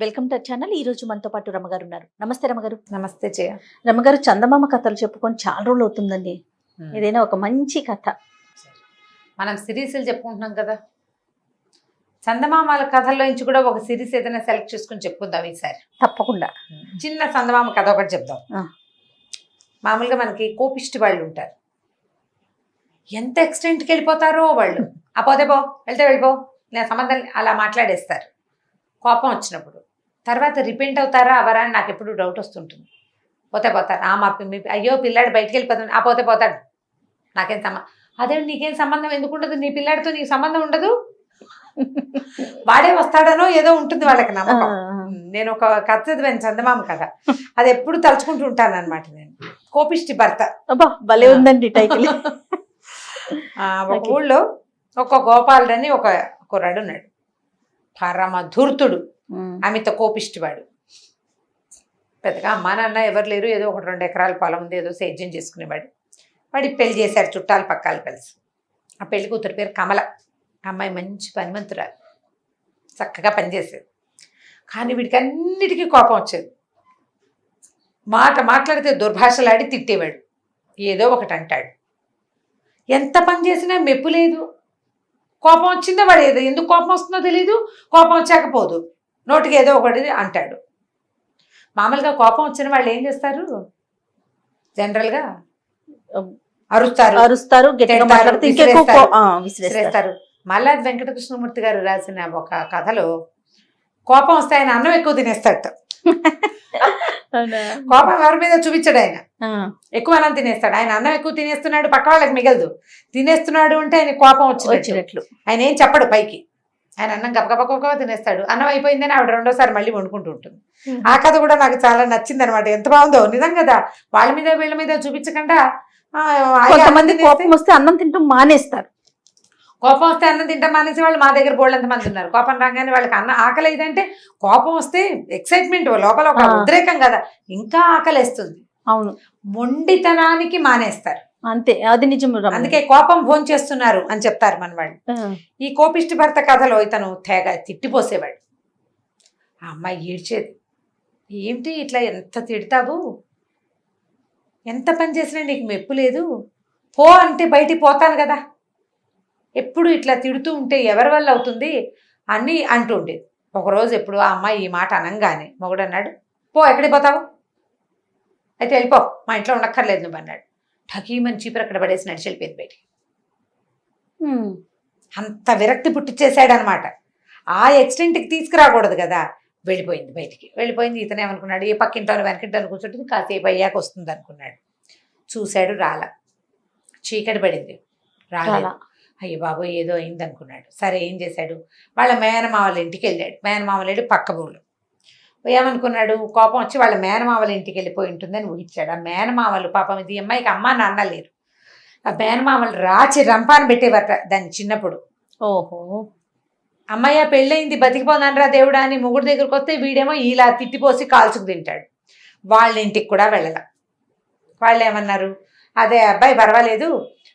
Welcome to channel. ఈ రోజు మనతో పాటు రమగారు ఉన్నారు. నమస్తే రమగారు. నమస్తే జయ. రమగారు, చందమామ కథలు చెప్పుకొని చాలా రోజులు అవుతుందండి. ఏదైనా ఒక మంచి కథ. మనం సిరీస్లు చెప్పుకుంటున్నాం కదా, చందమామల కథల్లో నుంచి కూడా ఒక సిరీస్ ఏదైనా సెలెక్ట్ చేసుకుని చెప్పుకుందాం ఈసారి. తప్పకుండా. చిన్న చందమామ కథ ఒకటి చెప్దాం. మామూలుగా మనకి కోపిష్టి వాళ్ళు ఉంటారు, ఎంత ఎక్స్టెంట్కి వెళ్ళిపోతారో వాళ్ళు. ఆ పోతే పో, వెళ్తే వెళ్ళిపో, నేను సంబంధం అలా మాట్లాడేస్తారు కోపం వచ్చినప్పుడు. తర్వాత రిపెంట్ అవుతారా అవరా అని నాకు ఎప్పుడు డౌట్ వస్తుంటుంది. పోతే పోతారు, అయ్యో పిల్లాడు బయటికి వెళ్ళిపోతాడు, ఆ పోతే పోతాడు, నాకేం సంబంధం. అదే నీకేం సంబంధం ఎందుకు ఉండదు, నీ పిల్లాడితో నీకు సంబంధం ఉండదు, వాడే వస్తాడనో ఏదో ఉంటుంది వాళ్ళకి నమ్మకం. నేను ఒక కథ చదివాను చందమామ కథ, అది ఎప్పుడు తలుచుకుంటూ ఉంటాను అనమాట. నేను కోపిష్టి భర్త. భలే ఉందండి టైటిల్. ఒక ఊళ్ళో ఒక గోపాలుడని ఒక కుర్రాడు ఉన్నాడు, పరమ ధూర్తుడు, అమిత కోపిష్టివాడు. పెద్దగా అమ్మా నాన్న ఎవరు లేరు, ఏదో 1-2 ఎకరాల పొలం ఉంది, ఏదో సేద్యం చేసుకునేవాడు. వాడికి పెళ్లి చేశారు చుట్టాలు పక్కాలు కలిసి. ఆ పెళ్లి కూతురు పేరు కమల. అమ్మాయి మంచి పనిమంతురాలు, చక్కగా పనిచేసేది. కానీ వీడికి అన్నిటికీ కోపం వచ్చేది. మాట్లాడితే దుర్భాషలాడి తిట్టేవాడు, ఏదో ఒకటి అంటాడు. ఎంత పని చేసినా మెప్పు లేదు. కోపం వచ్చిందో వాడు ఏదో ఎందుకు కోపం వస్తుందో తెలీదు, కోపం వచ్చాకపోదు, నోటికి ఏదో ఒకటి అంటాడు. మామూలుగా కోపం వచ్చిన వాళ్ళు ఏం చేస్తారు, జనరల్గా అరుస్తారు, విసిరేస్తారు. మల్లాది వెంకటకృష్ణమూర్తి గారు రాసిన ఒక కథలో కోపం వస్తే ఆయన అన్నం ఎక్కువ తినేస్తాడు. కోపం ఎవరి మీద చూపించాడు, ఆయన ఎక్కువ అన్నం తినేస్తాడు. ఆయన అన్నం ఎక్కువ తినేస్తున్నాడు, పక్క వాళ్ళకి మిగలదు, తినేస్తున్నాడు అంటే ఆయన కోపం వచ్చినట్లు. ఆయన ఏం చెప్పడు పైకి, ఆయన అన్నం గబగబ తినేస్తాడు. అన్నం అయిపోయిందని ఆవిడ 2వ సారి మళ్ళీ వండుకుంటూ ఉంటుంది. ఆ కథ కూడా నాకు చాలా నచ్చింది అనమాట. ఎంత బాగుందో, నిజం కదా. వాళ్ళ మీద వీళ్ళ మీద చూపించకుండా కొంతమంది కోపం వస్తే అన్నం తింటూ మానేస్తారు. కోపం వస్తే అన్నం తింటాం మానేసి వాళ్ళు మా దగ్గర బోళ్ళంత మంది ఉన్నారు. కోపం రాగానే వాళ్ళకి అన్నం ఆకలి అయిందంటే, కోపం వస్తే ఎక్సైట్మెంట్ లోపల ఒక ఉద్రేకం కదా, ఇంకా ఆకలిస్తుంది. అవును, మొండితనానికి మానేస్తారు అంతే, అది నిజం. అందుకే కోపం భోంచేస్తున్నారు అని చెప్తారు మన వాళ్ళు. ఈ కోపిష్టి భర్త కథలో ఇతను తెగ తిట్టిపోసేవాడు. ఆ అమ్మాయి ఏడ్చేది, ఏంటి ఇట్లా ఎంత తిడతావు, ఎంత పని చేసినా నీకు మెప్పు లేదు, పో అంటే బయటికి పోతాను కదా, ఎప్పుడు ఇట్లా తిడుతూ ఉంటే ఎవరి వల్ల అవుతుంది అని అంటుండేది. ఒకరోజు ఎప్పుడు ఆ అమ్మాయి ఈ మాట అనంగానే మొగుడు అన్నాడు, పో ఎక్కడికి పోతావు, అయితే వెళ్ళిపో, మా ఇంట్లో ఉండక్కర్లేదు నువ్వు అన్నాడు. ఠకీమని చీపురు అక్కడ పడేసి నడిచి వెళ్ళిపోయింది బయటికి. అంత విరక్తి పుట్టించేసాడు అనమాట. ఆ ఎక్స్టెంట్కి తీసుకురాకూడదు కదా. వెళ్ళిపోయింది బయటికి. వెళ్ళిపోయింది. ఇతను ఏమనుకున్నాడు, ఏ పక్కింటోని వెనకింటోని కూర్చుంటుంది, కాసేపు అయ్యాక వస్తుంది అనుకున్నాడు. చూశాడు, రాల. చీకటి పడింది, రాలేదు. అయ్యో బాబు ఏదో అయింది అనుకున్నాడు. సరే ఏం చేశాడు, వాళ్ళ మేనమావల ఇంటికి వెళ్ళాడు. మేనమావల ఇంటి పక్క ఊళ్ళు. ఏమనుకున్నాడు, కోపం వచ్చి వాళ్ళ మేనమావల ఇంటికి వెళ్ళిపోయి ఉంటుందని ఊహించాడు. ఆ మేనమావలు పాపం, ఇది అమ్మాయికి అమ్మ నాన్న లేరు. ఆ మేనమావలు రాచి రంపాను పెట్టేవారట దాన్ని చిన్నప్పుడు. ఓహో, అమ్మాయి పెళ్ళయింది బతికిపోనానరా దేవుడా అని మొగుడు దగ్గరికి వస్తే వీడేమో ఇలా తిట్టిపోసి కాల్చుకు తింటాడు. వాళ్ళ ఇంటికి కూడా వెళ్ళాల. వాళ్ళు ఏమన్నారు, అదే అబ్బాయి పర్వాలేదు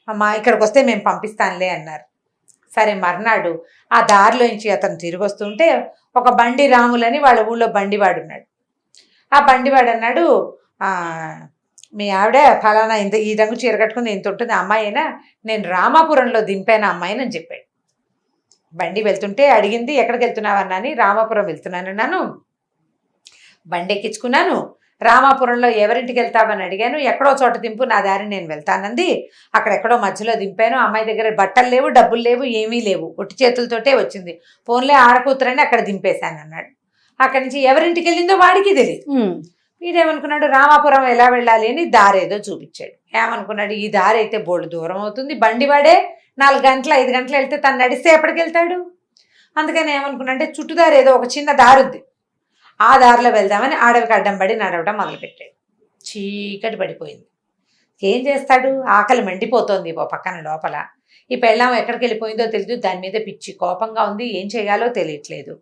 అమ్మా, ఇక్కడికి వస్తే మేము పంపిస్తానులే అన్నారు. సరే మర్నాడు ఆ దారిలోంచి అతను తిరిగి వస్తుంటే ఒక బండి రాములని వాళ్ళ ఊళ్ళో బండివాడు ఉన్నాడు. ఆ బండివాడు అన్నాడు, మీ ఆవిడ ఫలానా ఇంత ఈ రంగు చీర కట్టుకుని ఇంత ఉంటుంది అమ్మాయి అయినా, నేను రామాపురంలో దింపాను అమ్మాయిని అని చెప్పాడు. బండి వెళ్తుంటే అడిగింది, ఎక్కడికి వెళ్తున్నావు అన్నాని, రామాపురం వెళ్తున్నానన్నాను, బండి ఎక్కించుకున్నాను, రామాపురంలో ఎవరింటికి వెళ్తావని అడిగాను, ఎక్కడో చోట దింపు, నా దారి నేను వెళ్తానంది, అక్కడెక్కడో మధ్యలో దింపాను, అమ్మాయి దగ్గర బట్టలు లేవు, డబ్బులు లేవు, ఏమీ లేవు, ఒట్టి చేతులతోటే వచ్చింది, ఫోన్లే ఆడకూతురని అక్కడ దింపేశాను అన్నాడు. అక్కడి నుంచి ఎవరింటికి వెళ్ళిందో వాడికి తెలియదు. వీడేమనుకున్నాడు, రామాపురం ఎలా వెళ్ళాలి అని దారి ఏదో చూపించాడు. ఏమనుకున్నాడు, ఈ దారి అయితే బోల్డు దూరం అవుతుంది, బండి వాడే 4 గంటలు 5 గంటలు వెళ్తే తను నడిస్తే ఎప్పటికి వెళ్తాడు. అందుకని ఏమనుకున్నాడంటే చుట్టుదారి ఏదో ఒక చిన్న దారి ఉంది, ఆ దారిలో వెళ్దామని అడవికి అడ్డం పడి నడవటం మొదలుపెట్టాడు. చీకటి పడిపోయింది. ఏం చేస్తాడు, ఆకలి మండిపోతోంది ఓ పక్కన లోపల. ఈ పెళ్ళాం ఎక్కడికి వెళ్ళిపోయిందో తెలియదు, దాని మీద పిచ్చి కోపంగా ఉంది, ఏం చేయాలో తెలియట్లేదు.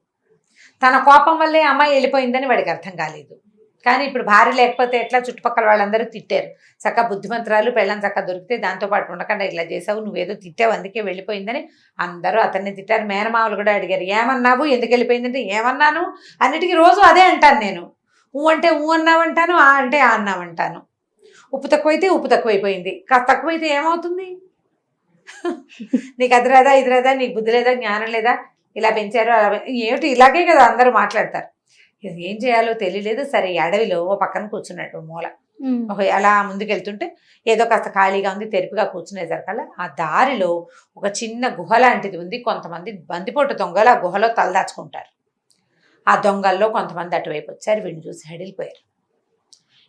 తన కోపం వల్లే అమ్మాయి వెళ్ళిపోయిందని వాడికి అర్థం కాలేదు. కానీ ఇప్పుడు భార్య లేకపోతే ఎట్లా, చుట్టుపక్కల వాళ్ళందరూ తిట్టారు. చక్క బుద్ధిమంతురాలు పెళ్ళం చక్క దొరికితే దాంతోపాటు ఉండకుండా ఇట్లా చేసావు, నువ్వేదో తిట్టావు అందుకే వెళ్ళిపోయిందని అందరూ అతన్ని తిట్టారు. మేనమామలు కూడా అడిగారు, ఏమన్నావు, ఎందుకు వెళ్ళిపోయిందంటే ఏమన్నాను, అన్నిటికీ రోజు అదే అంటాను నేను. ఊ అంటే ఊ అన్నావంటాను, ఆ అంటే ఆ అన్నావంటాను. ఉప్పు తక్కువైతే ఉప్పు తక్కువైపోయింది, కాస్త తక్కువైతే ఏమవుతుంది? నీకు అది రాదా, ఇది రాదా, నీకు బుద్ధి లేదా, జ్ఞానం లేదా, ఇలా పెంచారు అలా ఏమిటి, ఇలాగే కదా అందరూ మాట్లాడతారు. ఇది ఏం చేయాలో తెలియలేదు. సరే, ఈ అడవిలో ఓ పక్కన కూర్చున్నట్టు మూల అలా ముందుకెళ్తుంటే ఏదో కాస్త ఖాళీగా ఉంది, తెరుపుగా కూర్చునేసరికల్లా ఆ దారిలో ఒక చిన్న గుహ లాంటిది ఉంది. కొంతమంది బందిపోటు దొంగలు ఆ గుహలో తలదాచుకుంటారు. ఆ దొంగల్లో కొంతమంది అటువైపు వచ్చారు. వీడిని చూసి హడిలిపోయారు.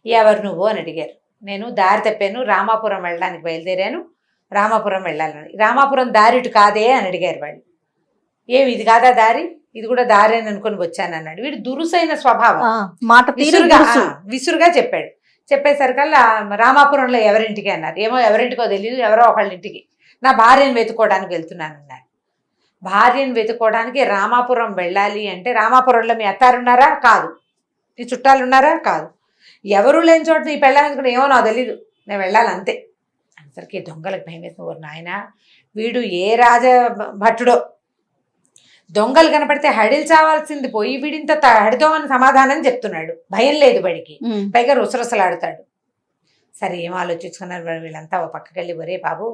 ఎవరు నువ్వు అని అడిగారు. నేను దారి తప్పాను, రామాపురం వెళ్ళడానికి బయలుదేరాను, రామాపురం వెళ్ళాలని. రామాపురం దారి ఇటు కాదే అని అడిగారు వాళ్ళు. ఏమి ఇది కాదా దారి, ఇది కూడా దారి అని అనుకుని వచ్చాను అన్నాడు. వీడు దురుసైన స్వభావం, మాట విసురుగా చెప్పాడు. చెప్పేసరికల్లా రామాపురంలో ఎవరింటికి అన్నారు. ఏమో ఎవరింటికో తెలియదు, ఎవరో ఒకళ్ళ ఇంటికి, నా భార్యను వెతుక్కోవడానికి వెళ్తున్నాను అన్నారు. భార్యను వెతుక్కోవడానికి రామాపురం వెళ్ళాలి అంటే, రామాపురంలో మీ అత్తారున్నారా? కాదు. నీ చుట్టాలు ఉన్నారా? కాదు. ఎవరు లేని చోట నీ పెళ్ళాలనుకుంటే ఏమో నాకు తెలీదు, నేను వెళ్ళాలి అంతే. అందరికీ దొంగలకు భయం వేసిన నాయన, వీడు ఏ రాజ భట్టుడో, దొంగలు కనపడితే హడిల్ చావాల్సింది పోయి వీడింత హడితో అని సమాధానం చెప్తున్నాడు. భయం లేదు బడికి, పైగా రుసరుసలాడుతాడు. సరే, ఏం ఆలోచించుకున్నారు వీళ్ళంతా. ఓ పక్కకెళ్ళి, ఒరే బాబు,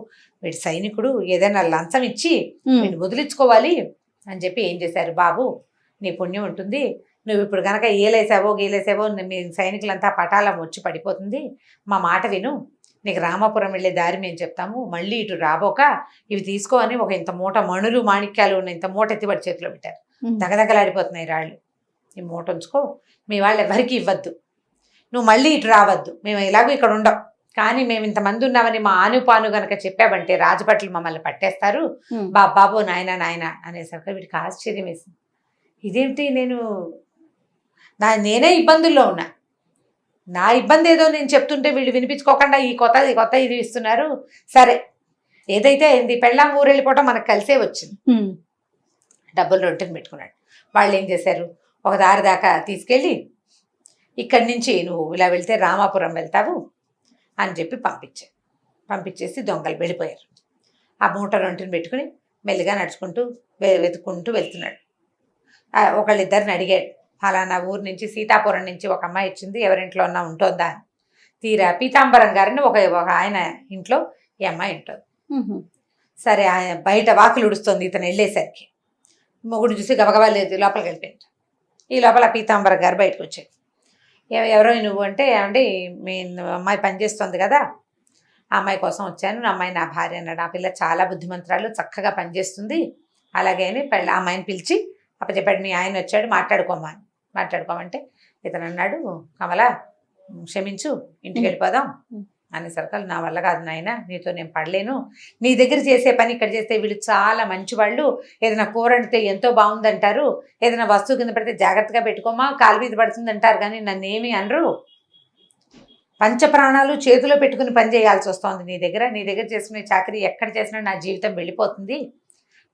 వీడి సైనికుడు, ఏదైనా లంచం ఇచ్చి వీడిని వదిలించుకోవాలి అని చెప్పి ఏం చేశారు, బాబు నీ పుణ్యం ఉంటుంది, నువ్వు ఇప్పుడు కనుక ఏలేసావో గీలేసావో మీ సైనికులంతా పటాలం వచ్చి పడిపోతుంది, మా మాట విను, నీకు రామాపురం వెళ్ళే దారి మేము చెప్తాము, మళ్ళీ ఇటు రాబోక ఇవి తీసుకో అని ఒక ఇంత మూట మణులు మాణిక్యాలు ఉన్న ఇంత మూట ఎత్తిపడి చేతిలో పెట్టారు. దగదగలాడిపోతున్నాయి రాళ్ళు. ఈ మూట ఉంచుకో, మీ వాళ్ళు ఎవరికి ఇవ్వద్దు, నువ్వు మళ్ళీ ఇటు రావద్దు, మేము ఎలాగో ఇక్కడ ఉండం, కానీ మేము ఇంతమంది ఉన్నామని మా ఆనుపాను గనక చెప్పావంటే రాజభట్లు మమ్మల్ని పట్టేస్తారు, బాబు నాయన నాయన అనేసరికి వీడికి ఆశ్చర్యం వేసింది. ఇదేమిటి, నేనే ఇబ్బందుల్లో ఉన్నా, నా ఇబ్బంది ఏదో నేను చెప్తుంటే వీళ్ళు వినిపించుకోకుండా ఈ కొత్త ఇది ఇస్తున్నారు. సరే, ఏదైతే అయింది, పెళ్ళాం ఊరు వెళ్ళిపోవటం మనకు కలిసే వచ్చింది. డబ్బులు రొట్టెని పెట్టుకున్నాడు. వాళ్ళు ఏం చేశారు, ఒక దారి దాకా తీసుకెళ్ళి ఇక్కడి నుంచి నువ్వు ఇలా వెళ్తే రామాపురం వెళ్తావు అని చెప్పి పంపించేసి దొంగలు వెళ్ళిపోయారు. ఆ మూట రొట్టెని పెట్టుకుని మెల్లిగా నడుచుకుంటూ వెతుక్కుంటూ వెళ్తున్నాడు. ఒకళ్ళిద్దరిని అడిగాడు, ఫలానా ఊరు నుంచి, సీతాపురం నుంచి ఒక అమ్మాయి వచ్చింది, ఎవరింట్లో ఉన్నా ఉంటుందా అని. తీరా పీతాంబరం గారిని ఒక ఆయన ఇంట్లో ఈ అమ్మాయి ఉంటుంది. సరే, ఆయన బయట వాకిలు ఉడుస్తుంది. ఇతను వెళ్ళేసరికి మొగుడు చూసి గబగబా లేదు, లోపలికి వెళ్ళిపోయింది. ఈ లోపల పీతాంబరం గారు బయటకు వచ్చాడు. ఎవరో నువ్వు అంటే, ఏమంటే మీ అమ్మాయి పనిచేస్తుంది కదా, ఆ అమ్మాయి కోసం వచ్చాను, నా అమ్మాయి నా భార్య అన్నాడు. ఆ పిల్ల చాలా బుద్ధిమంతురాలు, చక్కగా పనిచేస్తుంది, అలాగే అని ఆ అమ్మాయిని పిలిచి అప్పచెప్పాడు. మీ ఆయన వచ్చాడు, మాట్లాడుకోమంటే ఇతను అన్నాడు, కమల క్షమించు, ఇంటికి వెళ్ళిపోదాం అనేసరికి, నా వల్ల కాదు నాయన, నీతో నేను పడలేను, నీ దగ్గర చేసే పని ఇక్కడ చేస్తే వీళ్ళు చాలా మంచివాళ్ళు, ఏదైనా కూర వండితే ఎంతో బాగుందంటారు, ఏదైనా వస్తువు కింద పడితే జాగ్రత్తగా పెట్టుకోమా, కాలు మీద పడుతుంది అంటారు, కానీ నన్ను ఏమీ అనరు, పంచప్రాణాలు చేతిలో పెట్టుకుని పని చేయాల్సి వస్తుంది నీ దగ్గర చేసుకునే చాకరీ ఎక్కడ చేసినా నా జీవితం వెళ్ళిపోతుంది,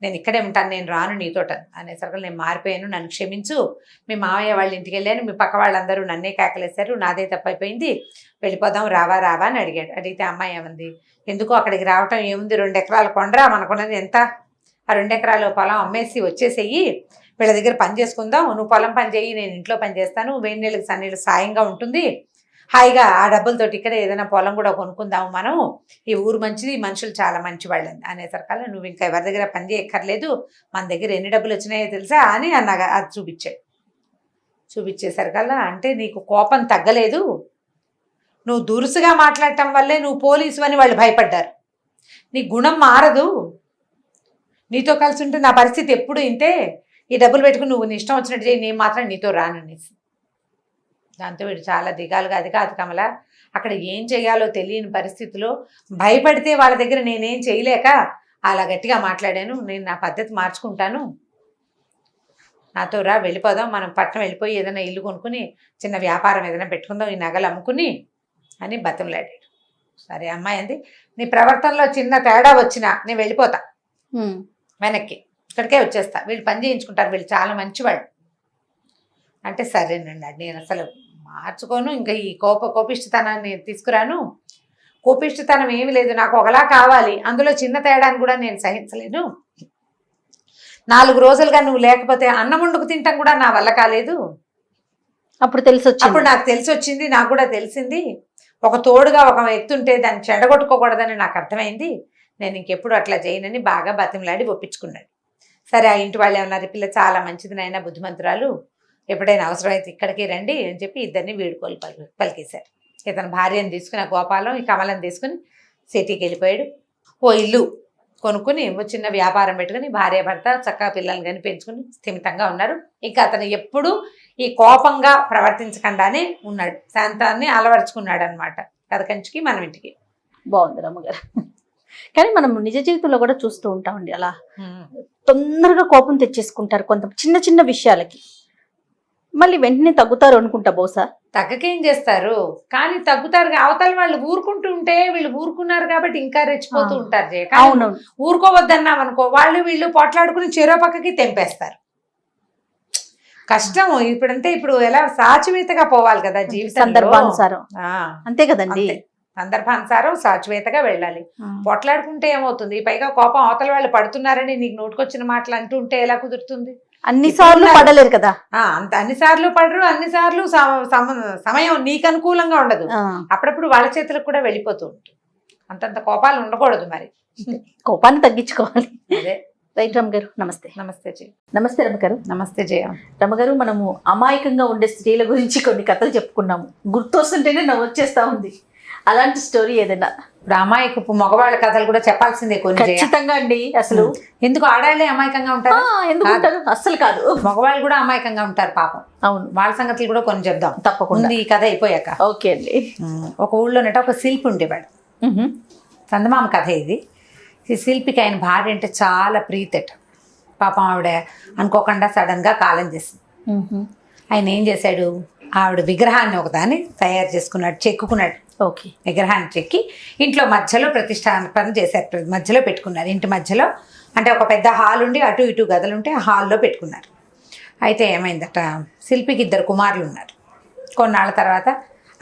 నేను ఇక్కడే ఉంటాను, నేను రాను నీతోట అనేసరికి, నేను మారిపోయాను, నన్ను క్షమించు, మీ మావయ్య వాళ్ళ ఇంటికి వెళ్ళాను, మీ పక్క వాళ్ళందరూ నన్నే కేకలేశారు, నాదే తప్పైపోయింది, వెళ్ళిపోదాం, రావా అని అడిగాడు. అడిగితే అమ్మాయి ఏమంది, ఎందుకు అక్కడికి రావటం ఏముంది, 2 ఎకరాల కొండరా, మనకున్నది ఎంత, ఆ 2 ఎకరాల పొలం అమ్మేసి వచ్చేసేయి, వీళ్ళ దగ్గర పని చేసుకుందాం, నువ్వు పొలం పని చేయి, నేను ఇంట్లో పని చేస్తాను, వేడి నీళ్ళకి సన్నీళ్ళు సాయంగా ఉంటుంది, హాయిగా ఆ డబ్బులతోటి ఇక్కడ ఏదైనా పొలం కూడా కొనుక్కుందాము, మనం ఈ ఊరు మంచిది, మనుషులు చాలా మంచి వాళ్ళని అనేసరికల్లా, నువ్వు ఇంకా ఎవరి దగ్గర పని చేయక్కర్లేదు, మన దగ్గర ఎన్ని డబ్బులు వచ్చినాయో తెలుసా అని అన్నగా అది చూపించేసరికల్లా, అంటే నీకు కోపం తగ్గలేదు, నువ్వు దురుసుగా మాట్లాడటం వల్లే నువ్వు పోలీసు అని వాళ్ళు భయపడ్డారు, నీ గుణం మారదు, నీతో కలిసి ఉంటే నా పరిస్థితి ఎప్పుడు ఇంతే, ఈ డబ్బులు పెట్టుకుని నువ్వు నీ ఇష్టం వచ్చినట్టు చేయి, నేను మాత్రం నీతో రాననేసి. దాంతో వీడు చాలా దిగాలుగా, అది కాదు కమల, అక్కడ ఏం చేయాలో తెలియని పరిస్థితిలో భయపడితే వాళ్ళ దగ్గర నేనేం చేయలేక అలా గట్టిగా మాట్లాడాను, నేను నా పద్ధతి మార్చుకుంటాను, నాతో రా, వెళ్ళిపోదాం, మనం పట్టణం వెళ్ళిపోయి ఏదైనా ఇల్లు కొనుక్కుని చిన్న వ్యాపారం ఏదైనా పెట్టుకుందాం, ఈ నగలు అమ్ముకుని అని బతంలాడాడు. సరే అమ్మాయి అంది, నీ ప్రవర్తనలో చిన్న తేడా వచ్చినా నేను వెళ్ళిపోతా, వెనక్కి ఇక్కడికే వచ్చేస్తా, వీళ్ళు పని చేయించుకుంటారు, వీళ్ళు చాలా మంచివాళ్ళు అంటే. సరేనండి, నేను అసలు మార్చుకోను, ఇంకా ఈ కోపిష్టతనాన్ని తీసుకురాను. కోపిష్టతనం ఏమీ లేదు, నాకు ఒకలా కావాలి, అందులో చిన్న తేడాన్ని కూడా నేను సహించలేను. 4 రోజులుగా నువ్వు లేకపోతే అన్నం వండుకు తింటాం కూడా నా వల్ల కాలేదు. అప్పుడు నాకు తెలిసి వచ్చింది, నాకు కూడా తెలిసింది. ఒక తోడుగా ఒక వ్యక్తి ఉంటే దాన్ని చెడగొట్టుకోకూడదని నాకు అర్థమైంది. నేను ఇంకెప్పుడు అట్లా చేయనని బాగా బతిమలాడి ఒప్పించుకున్నాడు. సరే, ఆ ఇంటి వాళ్ళు ఏమన్నారు, పిల్ల చాలా మంచిది నాయన, బుద్ధిమంతురాలు, ఎప్పుడైనా అవసరమైతే ఇక్కడికి రండి అని చెప్పి ఇద్దరిని వీడుకోలు పలికేశారు. ఇతను భార్యను తీసుకుని, గోపాలం ఈ కమలను తీసుకుని సిటీకి వెళ్ళిపోయాడు. ఓ ఇల్లు కొనుక్కుని చిన్న వ్యాపారం పెట్టుకుని భార్య భర్త చక్కగా పిల్లల్ని కానీ పెంచుకుని స్థిమితంగా ఉన్నారు. ఇంకా అతను ఎప్పుడూ ఈ కోపంగా ప్రవర్తించకుండానే ఉన్నాడు, శాంతాన్ని అలవరుచుకున్నాడు అనమాట. కథ కంచికి మనం ఇంటికి. బాగుంది రమ్మగారు. కానీ మనం నిజ జీవితంలో కూడా చూస్తూ ఉంటామండి, అలా తొందరగా కోపం తెచ్చేసుకుంటారు కొంత చిన్న చిన్న విషయాలకి, మళ్ళీ వెంటనే తగ్గుతారు అనుకుంటా. బహుశా తగ్గకేం చేస్తారు, కానీ తగ్గుతారు. అవతల వాళ్ళు ఊరుకుంటూ ఉంటే వీళ్ళు ఊరుకున్నారు కాబట్టి ఇంకా రెచ్చిపోతూ ఉంటారు. అవును, ఊరుకోవద్దన్నాం అనుకో, వాళ్ళు వీళ్ళు పోట్లాడుకుని చెరో పక్కకి తెంపేస్తారు. కష్టం. ఇప్పుడు ఎలా సాచివేతగా పోవాలి కదా జీవితం, సందర్భానుసారం. అంతే కదండి, సందర్భానుసారం సాచివేతగా వెళ్ళాలి. పొట్లాడుకుంటే ఏమవుతుంది, పైగా కోపం అవతల వాళ్ళు పడుతున్నారని నీకు నోటుకొచ్చిన మాటలు అంటూ ఉంటే ఎలా కుదురుతుంది? అన్నిసార్లు పడలేరు కదా. అన్నిసార్లు పడరు, అన్నిసార్లు సమయం నీకు అనుకూలంగా ఉండదు. అప్పుడప్పుడు వాళ్ళ చేతులకు కూడా వెళ్ళిపోతూ ఉంటుంది. అంతంత కోపాలు ఉండకూడదు, మరి కోపాన్ని తగ్గించుకోవాలి. అదే. రైట్ రమ్మగారు, నమస్తే. నమస్తే జయ. నమస్తే రమ్మగారు. నమస్తే జయ. రమ్మగారు, మనము అమాయకంగా ఉండే స్త్రీల గురించి కొన్ని కథలు చెప్పుకున్నాము, గుర్తొస్తుంటేనే నవ్వు వచ్చేస్తా ఉంది. అలాంటి స్టోరీ ఏదైనా? ఇప్పుడు అమాయకపు మగవాళ్ళ కథలు కూడా చెప్పాల్సిందే కొన్ని. ఖచ్చితంగా అండి. అసలు ఎందుకు ఆడాళ్ళే అమాయకంగా ఉంటారు? ఎందుకు అస్సలు కాదు, మగవాళ్ళు కూడా అమాయకంగా ఉంటారు పాపం. అవును, వాళ్ళ సంగతులు కూడా కొన్ని చెప్దాం తప్పకుండా, ఈ కథ అయిపోయాక. ఓకే అండి. ఒక ఊళ్ళోనట ఒక శిల్పి ఉండేవాడు. చందమామ కథ ఇది. ఈ శిల్పికి ఆయన భార్య అంటే చాలా ప్రీతట. పాపం ఆవిడ అనుకోకుండా సడన్గా కాలం చేసింది. ఆయన ఏం చేశాడు, ఆవిడ విగ్రహాన్ని ఒకదాన్ని తయారు చేసుకున్నాడు, చెక్కుకున్నాడు. ఓకే. విగ్రహాన్ని చెక్కి ఇంట్లో మధ్యలో ప్రతిష్టాపన చేశారు. మధ్యలో పెట్టుకున్నారు, ఇంటి మధ్యలో. అంటే ఒక పెద్ద హాల్ ఉండి అటు ఇటు గదులుంటే ఆ హాల్లో పెట్టుకున్నారు. అయితే ఏమైందట, శిల్పికి 2 కుమారులు ఉన్నారు. కొన్నాళ్ళ తర్వాత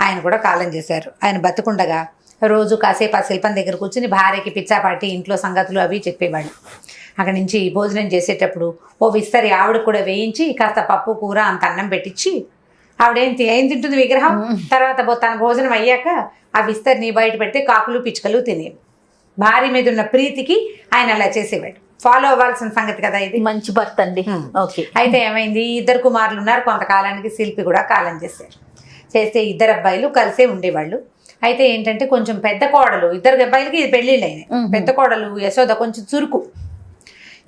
ఆయన కూడా కాలం చేశారు. ఆయన బతుకుండగా రోజు కాసేపు ఆ శిల్పం దగ్గర కూర్చుని భార్యకి పిచ్చాపాటి ఇంట్లో సంగతులు అవి చెప్పేవాడు. అక్కడి నుంచి భోజనం చేసేటప్పుడు ఓ విస్తరి ఆవిడ కూడా వేయించి కాస్త పప్పు కూర అంత అన్నం పెట్టించి, ఆవిడేం తింటుంది విగ్రహం. తర్వాత తన భోజనం అయ్యాక ఆ విస్తరిని బయట పెడితే కాకులు పిచ్చుకలు తినేవి. భార్య మీద ఉన్న ప్రీతికి ఆయన అలా చేసేవాడు. ఫాలో అవ్వాల్సిన సంగతి కదా ఇది. మంచి భర్త అండి. ఓకే. అయితే ఏమైంది, 2 కుమారులు ఉన్నారు. కొంతకాలానికి శిల్పి కూడా కాలం చేశారు. చేస్తే 2 అబ్బాయిలు కలిసే ఉండేవాళ్ళు. అయితే ఏంటంటే కొంచెం పెద్ద కోడలు, 2 అబ్బాయిలకి పెళ్ళిళ్ళు అయినాయి. పెద్ద కోడలు యశోద కొంచెం చురుకు,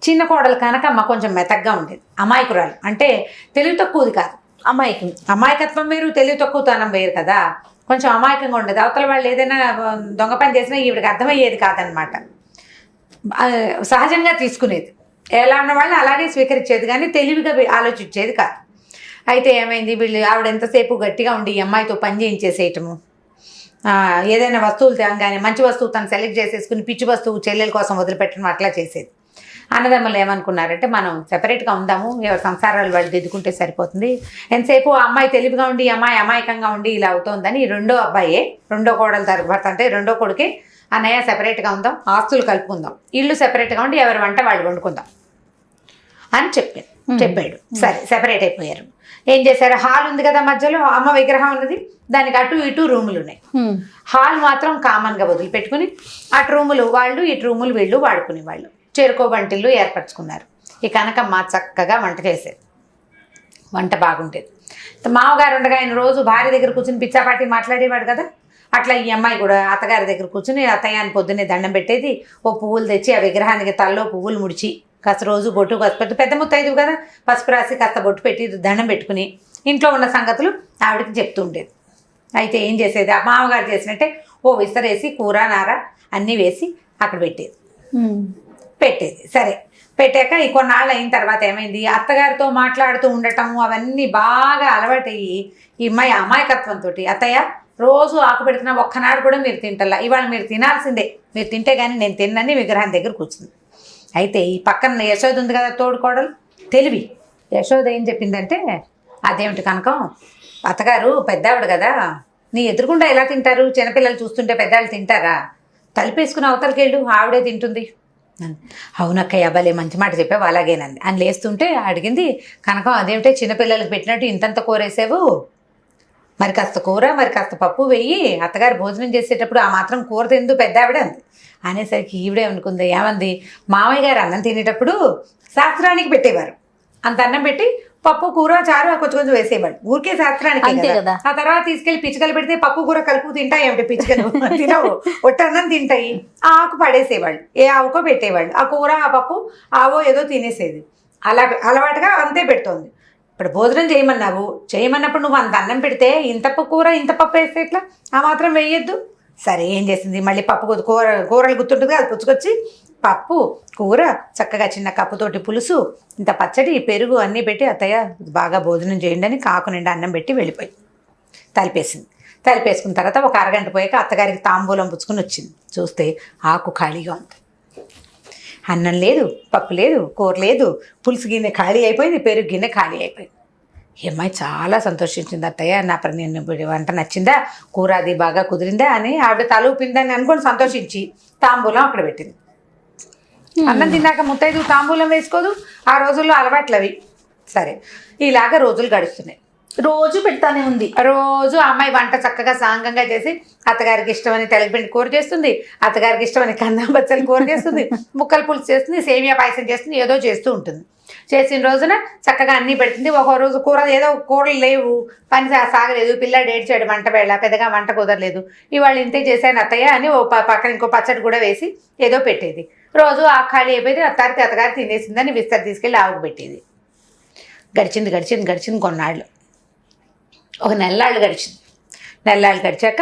చిన్న కోడలు కనకమ్మ కొంచెం మెతగ్గా ఉండేది. అమాయకురాలు అంటే తెలివి తక్కువది కాదు. అమాయకత్వం వేరు, తెలివి తక్కువతనం వేరు కదా. కొంచెం అమాయకంగా ఉండేది. అవతల వాళ్ళు ఏదైనా దొంగ పని చేసినా ఈవిడికి అర్థమయ్యేది కాదనమాట. సహజంగా తీసుకునేది, ఎలా ఉన్న వాళ్ళని అలాగే స్వీకరించేది, కానీ తెలివిగా ఆలోచించేది కాదు. అయితే ఏమైంది, వీళ్ళు ఆవిడ ఎంతసేపు గట్టిగా ఉండి ఈ అమ్మాయితో పని చేయించేసేయటము, ఏదైనా వస్తువులు తేగానే మంచి వస్తువు తను సెలెక్ట్ చేసేసుకుని పిచ్చి వస్తువు చెల్లెల కోసం వదిలిపెట్టడం అట్లా చేసేది. అన్నదమ్ములు ఏమనుకున్నారంటే, మనం సెపరేట్గా ఉందాము, ఎవరి సంసారాలు వాళ్ళు దిద్దుకుంటే సరిపోతుంది. ఎంతసేపు ఆ అమ్మాయి తెలివిగా ఉండి ఈ అమ్మాయి అమాయకంగా ఉండి ఇలా అవుతోందని రెండో అబ్బాయే, రెండో కోడలు భర్త అంటే రెండో కొడుకే, అన్నయ్య సెపరేట్గా ఉందాం, ఆస్తులు కలుపుకుందాం, ఇల్లు సెపరేట్గా ఉండి ఎవరి వంట వాళ్ళు వండుకుందాం అని చెప్పాడు. సరే, సెపరేట్ అయిపోయారు. ఏం చేశారు, హాల్ ఉంది కదా మధ్యలో, అమ్మ విగ్రహం ఉన్నది, దానికి అటు ఇటు రూములు ఉన్నాయి. హాల్ మాత్రం కామన్గా వదిలిపెట్టుకుని అటు రూములు వాళ్ళు, ఇటు రూములు వీళ్ళు వాడుకునే వాళ్ళు. చేరుకో వంటిల్లు ఏర్పరచుకున్నారు. ఈ కనకమ్మ చక్కగా వంట చేసేది, వంట బాగుండేది. మామగారు ఉండగా ఆయన రోజు భార్య దగ్గర కూర్చుని పిచ్చాపాటి మాట్లాడేవాడు కదా. అట్లా ఈ అమ్మాయి కూడా అత్తగారి దగ్గర కూర్చుని అత్తయ్యాన్ని పొద్దున్నే దండం పెట్టేది. ఓ పువ్వులు తెచ్చి ఆ విగ్రహానికి తల్లో పువ్వులు ముడిచి కాస్త రోజు బొట్టు కాస్త పెద్ద ముత్తైదు కదా, పసుపు రాసి కాస్త బొట్టు పెట్టి దండం పెట్టుకుని ఇంట్లో ఉన్న సంగతులు ఆవిడకి చెప్తూ ఉండేది. అయితే ఏం చేసేది, ఆ మామగారు చేసినట్టే ఓ విస్తరేసి కూర నార అన్నీ వేసి అక్కడ పెట్టేది. సరే, పెట్టాక ఈ కొన్నాళ్ళు అయిన తర్వాత ఏమైంది, అత్తగారితో మాట్లాడుతూ ఉండటం అవన్నీ బాగా అలవాటయ్యి ఈ అమ్మాయి అమాయకత్వంతో, అత్తయ్య రోజు ఆకు పెడుతున్నా ఒక్కనాడు కూడా మీరు తింటల్లా, ఇవాళ మీరు తినాల్సిందే, మీరు తింటే కానీ నేను తిన్నని విగ్రహం దగ్గర కూర్చుంది. అయితే ఈ పక్కన యశోద ఉంది కదా తోడుకోడలు, తెలివి. యశోద ఏం చెప్పిందంటే, అదేమిటి కనకం అత్తగారు పెద్దావిడ కదా, నీ ఎదురుగుండా ఎలా తింటారు? చిన్నపిల్లలు చూస్తుంటే పెద్దవాళ్ళు తింటారా? తలుపేసుకుని అవతలకెళ్ళు, ఆవిడే తింటుంది. అవునక్కయ్య భలే మంచి మాట చెప్పావు, అలాగేనంది అని లేస్తుంటే అడిగింది కనకం, అదేమిటే చిన్నపిల్లలకు పెట్టినట్టు ఇంతంత కూరేసావు, మరి కాస్త కూర మరి కాస్త పప్పు వెయ్యి, అత్తగారు భోజనం చేసేటప్పుడు ఆ మాత్రం కూర తిందు పెద్దావిడ అంది. అనేసరికి ఈవిడే అనుకుంది, ఏమంది, మామయ్య గారు అన్నం తినేటప్పుడు శాస్త్రానికి పెట్టేవారు, అంత అన్నం పెట్టి పప్పు కూర చారు కొంచెం కొంచెం వేసేవాడు, ఊరికే శాస్త్రానికి అంతే కదా. ఆ తర్వాత తీసుకెళ్లి పిచ్చుకలు పెడితే పప్పు కూర కలుపు తింటాయి ఏమిటి పిచ్చుకలు? తినవు, ఒట్టన్నం తింటాయి. ఆ ఆకు పడేసేవాళ్ళు, ఏ ఆవుకో పెట్టేవాళ్ళు, ఆ కూర ఆ పప్పు ఆవో ఏదో తినేసేది. అలా అలవాటుగా అంతే పెడుతోంది. ఇప్పుడు భోజనం చేయమన్నప్పుడు నువ్వు అంత అన్నం పెడితే ఇంత కూర ఇంత పప్పు వేస్తే ఎట్లా? ఆ మాత్రం వేయొద్దు. సరే ఏం చేసింది, మళ్ళీ పప్పు కూరలు గుర్తుంటుంది, అది పుచ్చుకొచ్చి పప్పు కూర చక్కగా చిన్న కప్పుతోటి పులుసు, ఇంత పచ్చడి పెరుగు అన్నీ పెట్టి, అత్తయ్య బాగా భోజనం చేయండి అని కాకు నిండా అన్నం పెట్టి వెళ్ళిపోయి తలిపేసింది. తలిపేసుకున్న తర్వాత ఒక అరగంట పోయాక అత్తగారికి తాంబూలం పుచ్చుకొని వచ్చింది. చూస్తే ఆకు ఖాళీగా ఉంది, అన్నం లేదు, పప్పు లేదు, కూర లేదు, పులుసు గిన్నె ఖాళీ అయిపోయింది, పెరుగు గిన్నె ఖాళీ అయిపోయింది. ఈ అమ్మాయి చాలా సంతోషించింది, అత్తయ్య నా నేను వంట నచ్చిందా, కూర అది బాగా కుదిరిందా అని ఆవిడ తల ఊపిందని అనుకొని సంతోషించి తాంబూలం అక్కడ పెట్టింది. అన్నం తిన్నాక ముత్తైదు తాంబూలం వేసుకోదు, ఆ రోజుల్లో అలవాట్లు అవి. సరే ఇలాగ రోజులు గడుస్తున్నాయి. రోజు పెడతానే ఉంది. రోజు అమ్మాయి వంట చక్కగా సాంగంగా చేసి అత్తగారికి ఇష్టమని తెలగపిండి కూర చేస్తుంది, అత్తగారికి ఇష్టమని కందం బచ్చలి కూర చేస్తుంది, ముక్కల పులుసు చేస్తుంది, సేమియా పాయసం చేస్తుంది, ఏదో చేస్తూ ఉంటుంది. చేసిన రోజున చక్కగా అన్నీ పెడుతుంది. ఒక రోజు కూర ఏదో కూరలు లేవు, పని సాగలేదు, పిల్లాడు ఏడ్చాడు, వంట వేళ పెద్దగా వంట కుదరలేదు, ఇవాళ ఇంతే చేశాను అత్తయ్య అని ఓ పక్కన ఇంకో పచ్చడి కూడా వేసి ఏదో పెట్టేది. రోజు ఆ ఖాళీ అయిపోయింది, అత్తగారు తినేసిందని విస్తరి తీసుకెళ్ళి ఆవుకు పెట్టేది. గడిచింది కొన్నాళ్ళు, ఒక నెల్లాళ్ళు గడిచింది. నెల్లాళ్ళు గడిచాక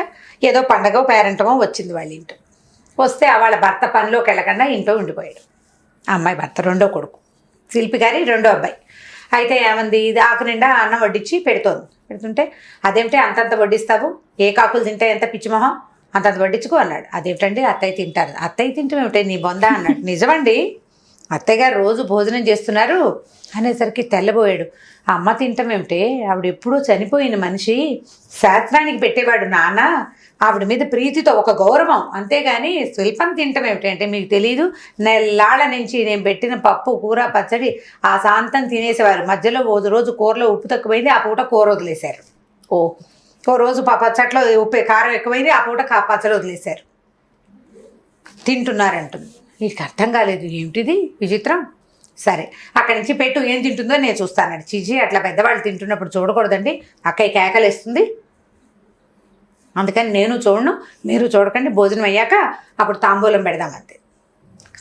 ఏదో పండగో పేరెంటమో వచ్చింది వాళ్ళ ఇంట్లో. వస్తే వాళ్ళ భర్త పనిలోకి వెళ్ళకుండా ఇంట్లో ఉండిపోయాడు. ఆ అమ్మాయి భర్త రెండో కొడుకు, శిల్పి గారి రెండో అబ్బాయి. అయితే ఏమంది, ఇది ఆకు నిండా అన్నం వడ్డించి పెడుతుంటే అదేమిటి అంతంత వడ్డిస్తావు, ఏ కాకులు తింటే ఎంత పిచ్చిమొహం, అంతంత వడ్డించుకో అన్నాడు. అదేమిటండి అత్తయ్య తింటారు. అత్తయ్య తింటాం ఏమిటి నీ బొందా అన్నాడు. నిజమండి, అత్తయ్య గారు రోజు భోజనం చేస్తున్నారు అనేసరికి తెల్లబోయాడు. ఆ అమ్మ తింటాం ఏమిటే, ఆవిడ ఎప్పుడూ చనిపోయిన మనిషి, శాస్త్రానికి పెట్టేవాడు నాన్న, ఆవిడ మీద ప్రీతితో ఒక గౌరవం, అంతేగాని శిల్పం తింటాం ఏమిటి అంటే మీకు తెలీదు, నెల్లాళ్ళ నుంచి నేను పెట్టిన పప్పు కూర పచ్చడి ఆ శాంతం తినేసేవారు. మధ్యలో రోజు కూరలో ఉప్పు తక్కువైంది, ఆ పూట కూర వదిలేశారు. ఓ రోజు పచ్చట్లో ఉప్పు కారం ఎక్కువైంది, ఆ పూట పచ్చడి వదిలేశారు. తింటున్నారంటుంది. వీడికి అర్థం కాలేదు, ఏమిటిది విచిత్రం. సరే అక్కడి నుంచి పెట్టు, ఏం తింటుందో నేను చూస్తానండి. చిచి అట్లా పెద్దవాళ్ళు తింటున్నప్పుడు చూడకూడదండి, అక్కయ్య కేకలేస్తుంది, అందుకని నేను చూడను, మీరు చూడకండి, భోజనం అయ్యాక అప్పుడు తాంబూలం పెడదామంతే.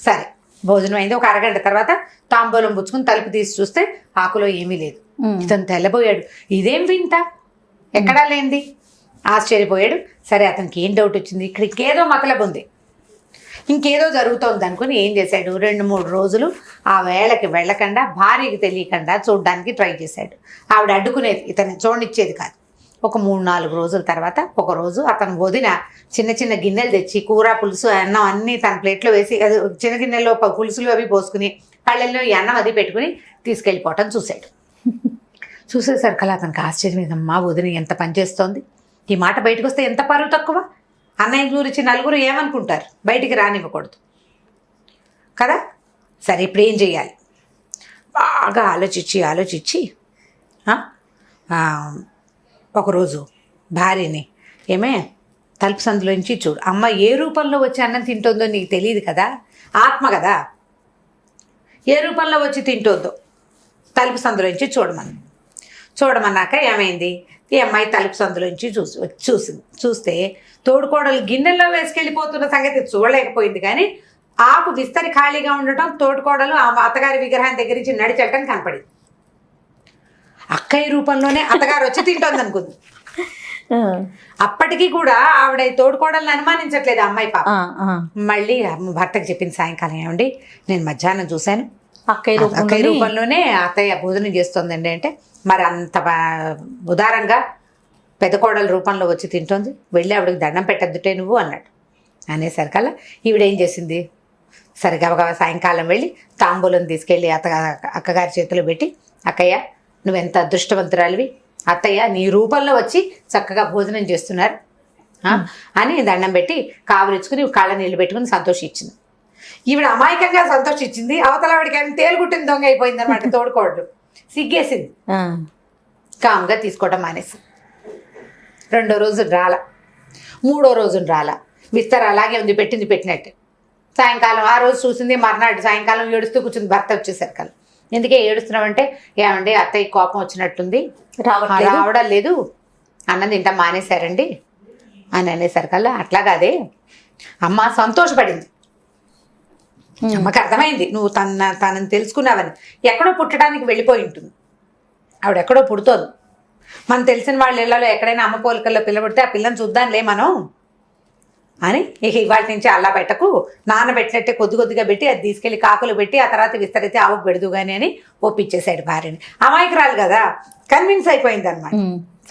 సరే భోజనం అయింది. ఒక అరగంట తర్వాత తాంబూలం పుచ్చుకుని తలుపు తీసి చూస్తే ఆకులో ఏమీ లేదు. ఇతను తెల్లబోయాడు, ఇదేం వింత, ఎక్కడా లేనిది, ఆశ్చర్యపోయాడు. సరే అతనికి ఏం డౌట్ వచ్చింది, ఇక్కడ ఇంకేదో మతలబు ఉంది, ఇంకేదో జరుగుతోంది అనుకుని ఏం చేశాడు, 2-3 రోజులు ఆ వేళకి వెళ్ళకుండా, భార్యకి తెలియకుండా చూడడానికి ట్రై చేశాడు. ఆవిడ అడ్డుకునేది, ఇతను చూడనిచ్చేది కాదు. ఒక 3-4 రోజుల తర్వాత ఒకరోజు అతను వదిన చిన్న చిన్న గిన్నెలు తెచ్చి కూర పులుసు అన్నం అన్నీ తన ప్లేట్లో వేసి, అది చిన్న గిన్నెల్లో పులుసులు అవి పోసుకుని పళ్ళెల్లో ఈ అన్నం అది పెట్టుకుని తీసుకెళ్ళిపోవటం చూశాడు. చూసేసరికల్లా అతనికి ఆశ్చర్యం, అమ్మా వదిన ఎంత పనిచేస్తోంది, ఈ మాట బయటకు వస్తే ఎంత పరువు తక్కువ, అన్నయ్య గురించి నలుగురు ఏమనుకుంటారు, బయటికి రానివ్వకూడదు కదా. సరే ఇప్పుడు ఏం చేయాలి, బాగా ఆలోచించి ఒకరోజు భార్యని, ఏమే తలుపు సందులోంచి చూడు, అమ్మ ఏ రూపంలో వచ్చి అన్నం తింటుందో నీకు తెలియదు కదా, ఆత్మ కదా, ఏ రూపంలో వచ్చి తింటుందో తలుపు సందులోంచి చూడమన్నాక ఏమైంది, ఈ అమ్మాయి తలుపు సందులోంచి చూస్తే తోడుకోడలు గిన్నెల్లో వేసుకెళ్ళిపోతున్న సంగతి చూడలేకపోయింది, కానీ ఆకు విస్తరి ఖాళీగా ఉండటం, తోడుకోడలు ఆ అత్తగారి విగ్రహం దగ్గర నుంచి నడిచెట్టడం కనపడింది. అక్కయ్య రూపంలోనే అత్తగారు వచ్చి తింటోంది అనుకుంది. అప్పటికీ కూడా ఆవిడ తోడుకోడల్ని అనుమానించట్లేదు అమ్మాయి పాప. మళ్ళీ భర్తకి చెప్పింది సాయంకాలం, ఏమండి నేను మధ్యాహ్నం చూశాను, అక్కయ్య రూపంలోనే అత్తయ్య భోజనం చేస్తోందండి అంటే, మరి అంత ఉదారంగా పెద్ద కోడల రూపంలో వచ్చి తింటోంది, వెళ్ళి ఆవిడకి దండం పెట్టద్దుటే నువ్వు అన్నాడు. అనేసరికల్లా ఈవిడేం చేసింది, సరే గబగబా సాయంకాలం వెళ్ళి తాంబూలం తీసుకెళ్ళి అక్కగారి చేతిలో పెట్టి, అక్కయ్య నువ్వెంత అదృష్టవంతురాలివి, అత్తయ్య నీ రూపంలో వచ్చి చక్కగా భోజనం చేస్తున్నారు అని దండం పెట్టి కావులిచ్చుకుని కళ్ళ నీళ్ళు పెట్టుకుని సంతోషించింది. ఈవిడ అమాయకంగా సంతోషించింది, అవతల ఆవిడకి ఏమైనా తేలుగుట్టిన దొంగ అయిపోయింది అనమాట. తోడుకోవడం సిగ్గేసింది, కామ్గా తీసుకోవడం మానేసింది. 2వ రోజు రాల, 3వ రోజున రాల, విస్తర అలాగే ఉంది పెట్టింది పెట్టినట్టు. సాయంకాలం ఆ రోజు చూసింది, మర్నాడు సాయంకాలం ఏడుస్తూ కూర్చుంది. భర్త వచ్చేసరికల్లా ఎందుకే ఏడుస్తున్నావంటే, ఏమండి అత్తయ్య కోపం వచ్చినట్టుంది, రావడం లేదు, అన్నం తింటా మానేశారండి అని అనేసరికల్లా అట్లా కాదే అమ్మ సంతోషపడింది. అమ్మకి అర్థమైంది నువ్వు తనని తెలుసుకున్నావని. ఎక్కడో పుట్టడానికి వెళ్ళిపోయి ఉంటుంది ఆవిడ, ఎక్కడో పుడుతోంది. మనం తెలిసిన వాళ్ళ ఇళ్లలో ఎక్కడైనా అమ్మ పోలికల్లో పిల్ల పుడితే ఆ పిల్లని చూద్దాంలే మనం అని ఇక ఇవాళ నుంచి అల్లా పెట్టకు, నానబెట్టినట్టే కొద్దిగా పెట్టి అది తీసుకెళ్లి కాకులు పెట్టి ఆ తర్వాత విస్తరైతే ఆవుకు పెడదు కానీ అని ఒప్పించేశాడు భార్యని. అమాయకురాలు కదా, కన్విన్స్ అయిపోయింది అనమాట.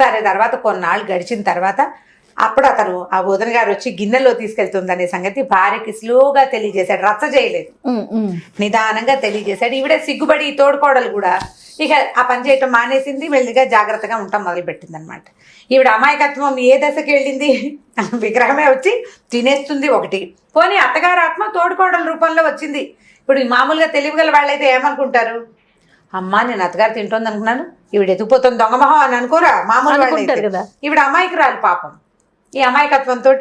సరే తర్వాత కొన్నాళ్ళు గడిచిన తర్వాత అప్పుడు అతను ఆ వదిన గారు వచ్చి గిన్నెలో తీసుకెళ్తుందనే సంగతి భార్యకి స్లోగా తెలియజేశాడు. రచ్చ చేయలేదు, నిదానంగా తెలియజేశాడు. ఈవిడే సిగ్గుపడి ఈ తోడుకోడలు కూడా ఇక ఆ పని చేయటం మానేసింది, మెల్లిగా జాగ్రత్తగా ఉండటం మొదలుపెట్టింది అనమాట. ఈవిడ అమాయకత్వం ఏ దశకి వెళ్ళింది, విగ్రహమే వచ్చి తినేస్తుంది ఒకటి. పోనీ అత్తగారు ఆత్మ తోడుకోడల రూపంలో వచ్చింది. ఇప్పుడు మామూలుగా తెలివిగల వాళ్ళైతే ఏమనుకుంటారు, అమ్మా నేను అత్తగారు తింటోంది అనుకున్నాను, ఈవిడ ఎత్తుకుపోతుంది దొంగమొహం అని అనుకోరా మామూలు వాళ్ళు కదా. ఈవిడ అమాయకురాలు పాపం, ఈ అమాయకత్వంతో